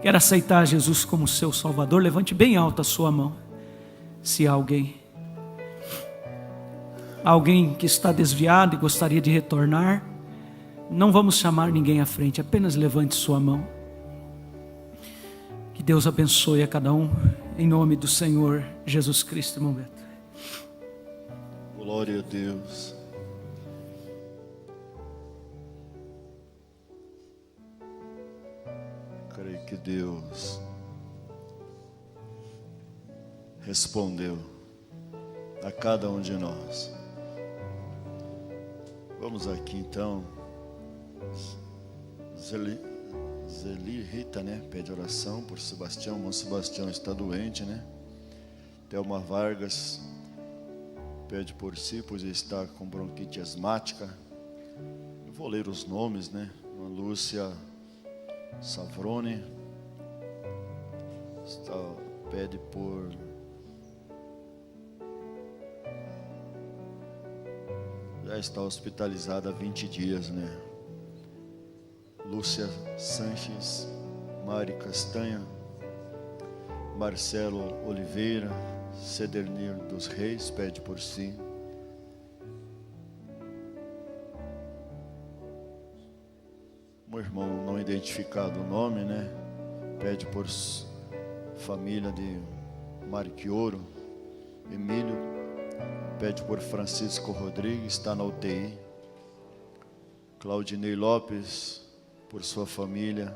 quer aceitar Jesus como seu Salvador? Levante bem alta a sua mão. Se há alguém que está desviado e gostaria de retornar, não vamos chamar ninguém à frente, apenas levante sua mão. Que Deus abençoe a cada um, em nome do Senhor Jesus Cristo, irmão Beto. Glória a Deus. Creio que Deus respondeu a cada um de nós. Vamos aqui então. Zeli Rita, né? Pede oração por Sebastião. O irmão Sebastião está doente, né? Thelma Vargas pede por si, pois ele está com bronquite asmática. Eu vou ler os nomes, né? Lúcia Savrone pede por já está hospitalizada há 20 dias, né? Lúcia Sanches, Mari Castanha, Marcelo Oliveira, Cedernir dos Reis pede por si. Um irmão não identificado o nome, né? Pede por família de Marquioro. Emílio pede por Francisco Rodrigues, está na UTI. Claudinei Lopes, por sua família.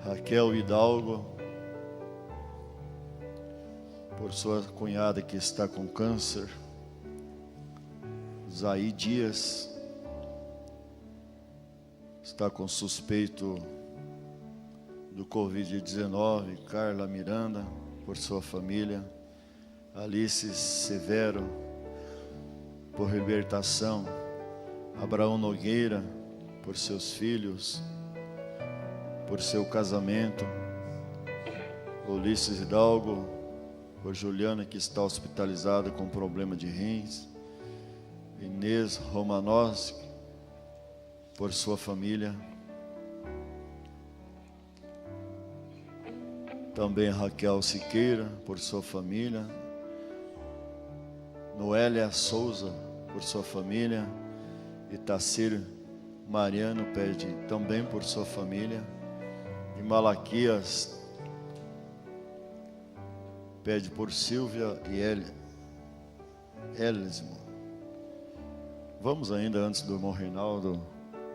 Raquel Hidalgo, por sua cunhada que está com câncer. Zaí Dias está com suspeito do Covid-19. Carla Miranda, por sua família. Alice Severo, por libertação. Abraão Nogueira, por seus filhos, por seu casamento. Ulisses Hidalgo, por Juliana, que está hospitalizada com problema de rins. Inês Romanowski, por sua família. Também Raquel Siqueira, por sua família. Noélia Souza, por sua família. Itacir Mariano pede também por sua família. E Malaquias pede por Silvia e Elismo. Vamos ainda, antes do irmão Reinaldo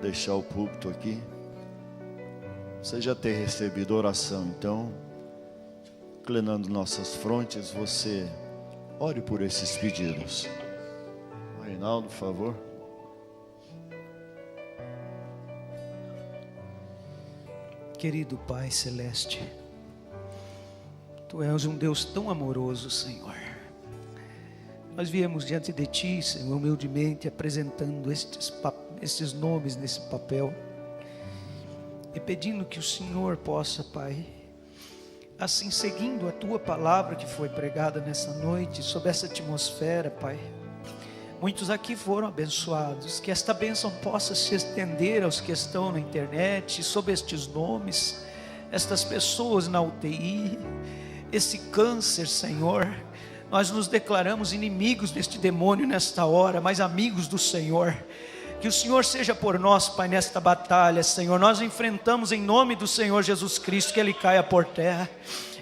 deixar o púlpito aqui. Você já tem recebido oração, então, inclinando nossas frontes, você ore por esses pedidos. Reinaldo, por favor. Querido Pai Celeste, Tu és um Deus tão amoroso, Senhor. Nós viemos diante de Ti, Senhor, humildemente apresentando estes nomes nesse papel e pedindo que o Senhor possa, Pai, assim seguindo a Tua palavra que foi pregada nessa noite, sob essa atmosfera, Pai. Muitos aqui foram abençoados, que esta bênção possa se estender aos que estão na internet, sob estes nomes, estas pessoas na UTI, esse câncer, Senhor. Nós nos declaramos inimigos deste demônio nesta hora, mas amigos do Senhor. Que o Senhor seja por nós, Pai, nesta batalha, Senhor. Nós enfrentamos em nome do Senhor Jesus Cristo, que Ele caia por terra.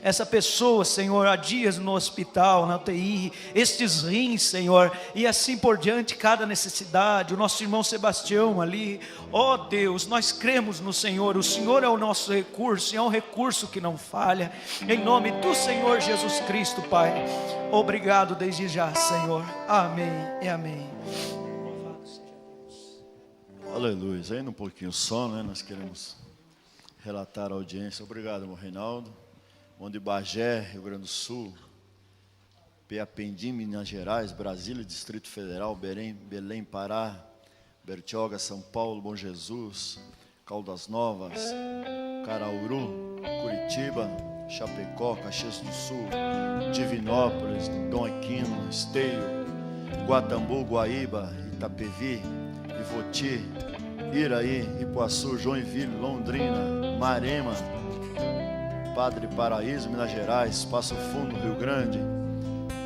Essa pessoa, Senhor, há dias no hospital, na UTI, estes rins, Senhor, e assim por diante, cada necessidade, o nosso irmão Sebastião ali, ó Deus, nós cremos no Senhor, o Senhor é o nosso recurso, e é um recurso que não falha, em nome do Senhor Jesus Cristo, Pai, obrigado desde já, Senhor, amém e amém. Louvado seja Deus. Aleluia, ainda um pouquinho só, né? Nós queremos relatar a audiência. Obrigado, irmão Reinaldo. Onde Bagé, Rio Grande do Sul, Piapendim, Minas Gerais, Brasília, Distrito Federal, Belém, Pará, Bertioga, São Paulo, Bom Jesus, Caldas Novas, Carauru, Curitiba, Chapecó, Caxias do Sul, Divinópolis, Dom Aquino, Esteio, Guatambu, Guaíba, Itapevi, Ivoti, Iraí, Ipuaçu, Joinville, Londrina, Marema, Padre Paraíso, Minas Gerais, Passo Fundo, Rio Grande,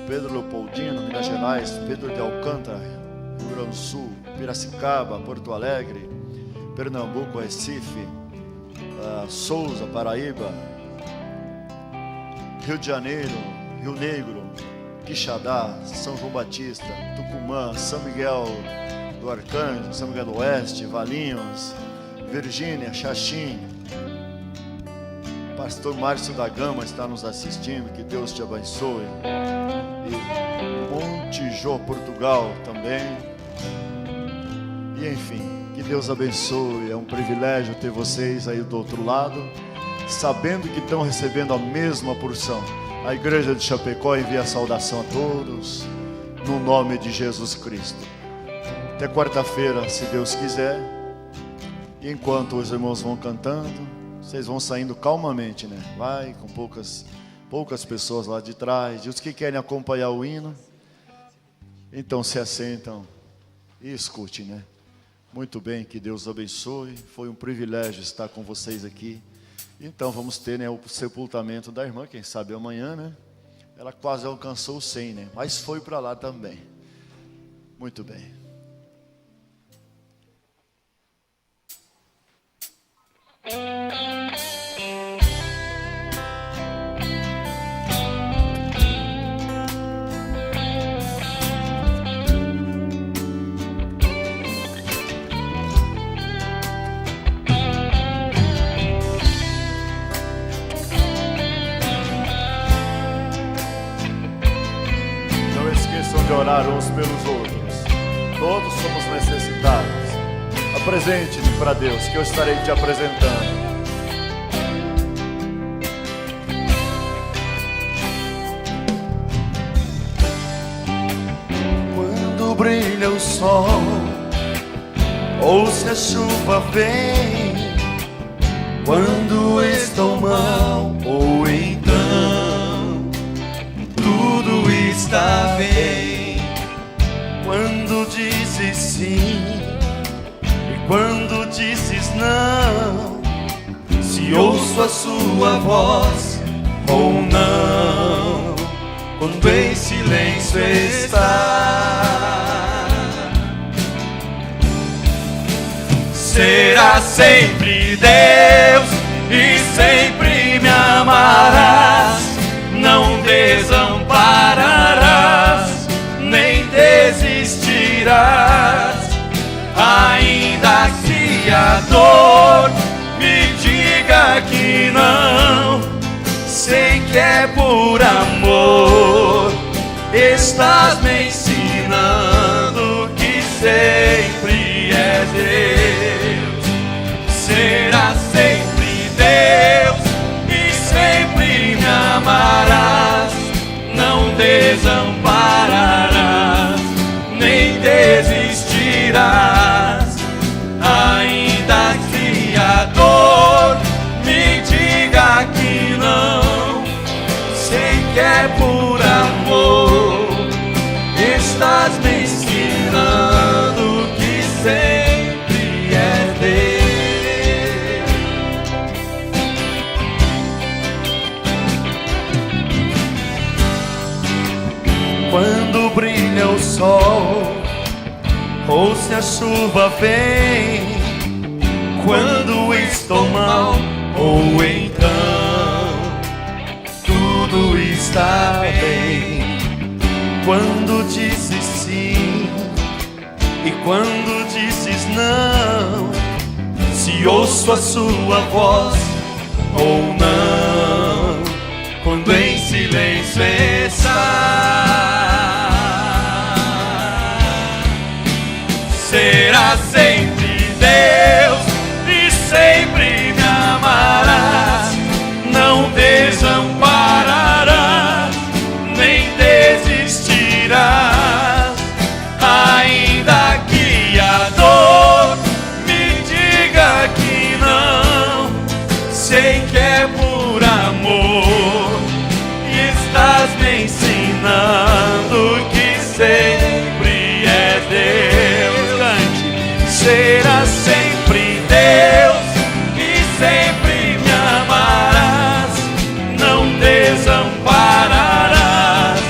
Pedro Leopoldino, Minas Gerais, Pedro de Alcântara, Rio Grande do Sul, Piracicaba, Porto Alegre, Pernambuco, Recife, Souza, Paraíba, Rio de Janeiro, Rio Negro, Quixadá, São João Batista, Tucumã, São Miguel do Arcanjo, São Miguel do Oeste, Valinhos, Virgínia, Xaxim. Pastor Márcio da Gama está nos assistindo, que Deus te abençoe. E Montijó, Portugal também. E enfim, que Deus abençoe. É um privilégio ter vocês aí do outro lado, sabendo que estão recebendo a mesma porção. A igreja de Chapecó envia saudação a todos, no nome de Jesus Cristo. Até quarta-feira, se Deus quiser. E enquanto os irmãos vão cantando, vocês vão saindo calmamente, né? Vai com poucas pessoas lá de trás. E os que querem acompanhar o hino, então se assentam e escute, né? Muito bem, que Deus abençoe. Foi um privilégio estar com vocês aqui. Então vamos ter, né, o sepultamento da irmã, quem sabe amanhã, né? Ela quase alcançou o 100, né? Mas foi para lá também. Muito bem. Não esqueçam de orar uns pelos outros. Todos somos necessitados. Apresente-te para Deus, que eu estarei te apresentando. Quando brilha o sol ou se a chuva vem, quando estou mal, ou então tudo está bem. Quando dizes sim e quando dizes não, se ouço a sua voz ou não, quando em silêncio está. Será sempre Deus e sempre me amarás, não desampararás, nem desistirás, ainda que a dor me diga que não, sei que é por amor, estás me ensinando que sempre é Deus. Será sempre Deus e sempre me amarás, não desampararás, nem desistirás, ainda que a dor me diga que não, sei que é por amor, estás me ensinando que sempre é Deus. Quando brilha o sol, ou se a chuva vem, quando estou mal, ou então tudo está bem. Quando dizes sim e quando dizes não, se ouço a sua voz ou não, quando em silêncio está. Será sempre Deus e sempre me amarás, não desampararás, nem desistirás, ainda que a dor me diga que não, sei que é por amor, e estás me ensinando que sempre é Deus. Será sempre Deus e sempre me amarás, não desampararás,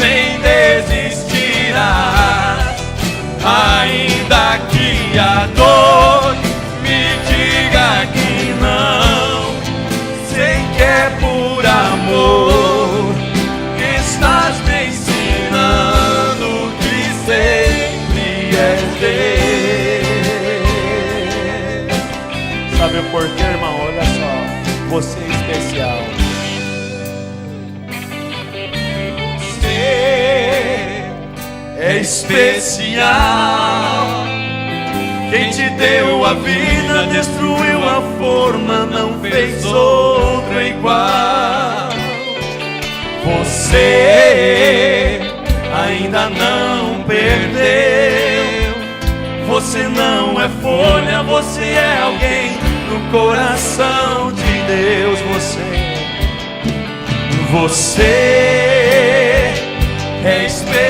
nem desistirás, ainda que a dor me diga que não, sei que é por amor, estás me ensinando que sempre és Deus. Sabe por quê, irmão? Olha só, você é especial. Você é especial. Quem te deu a vida, destruiu a forma, não fez outra igual. Você ainda não perdeu. Você não é folha, você é alguém no coração de Deus. Você é especial.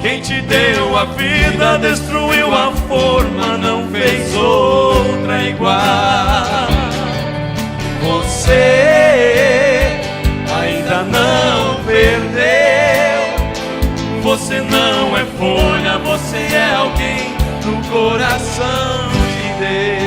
Quem te deu a vida, destruiu a forma, não fez outra igual. Você ainda não perdeu. Você não é folha, você é alguém no coração de Deus.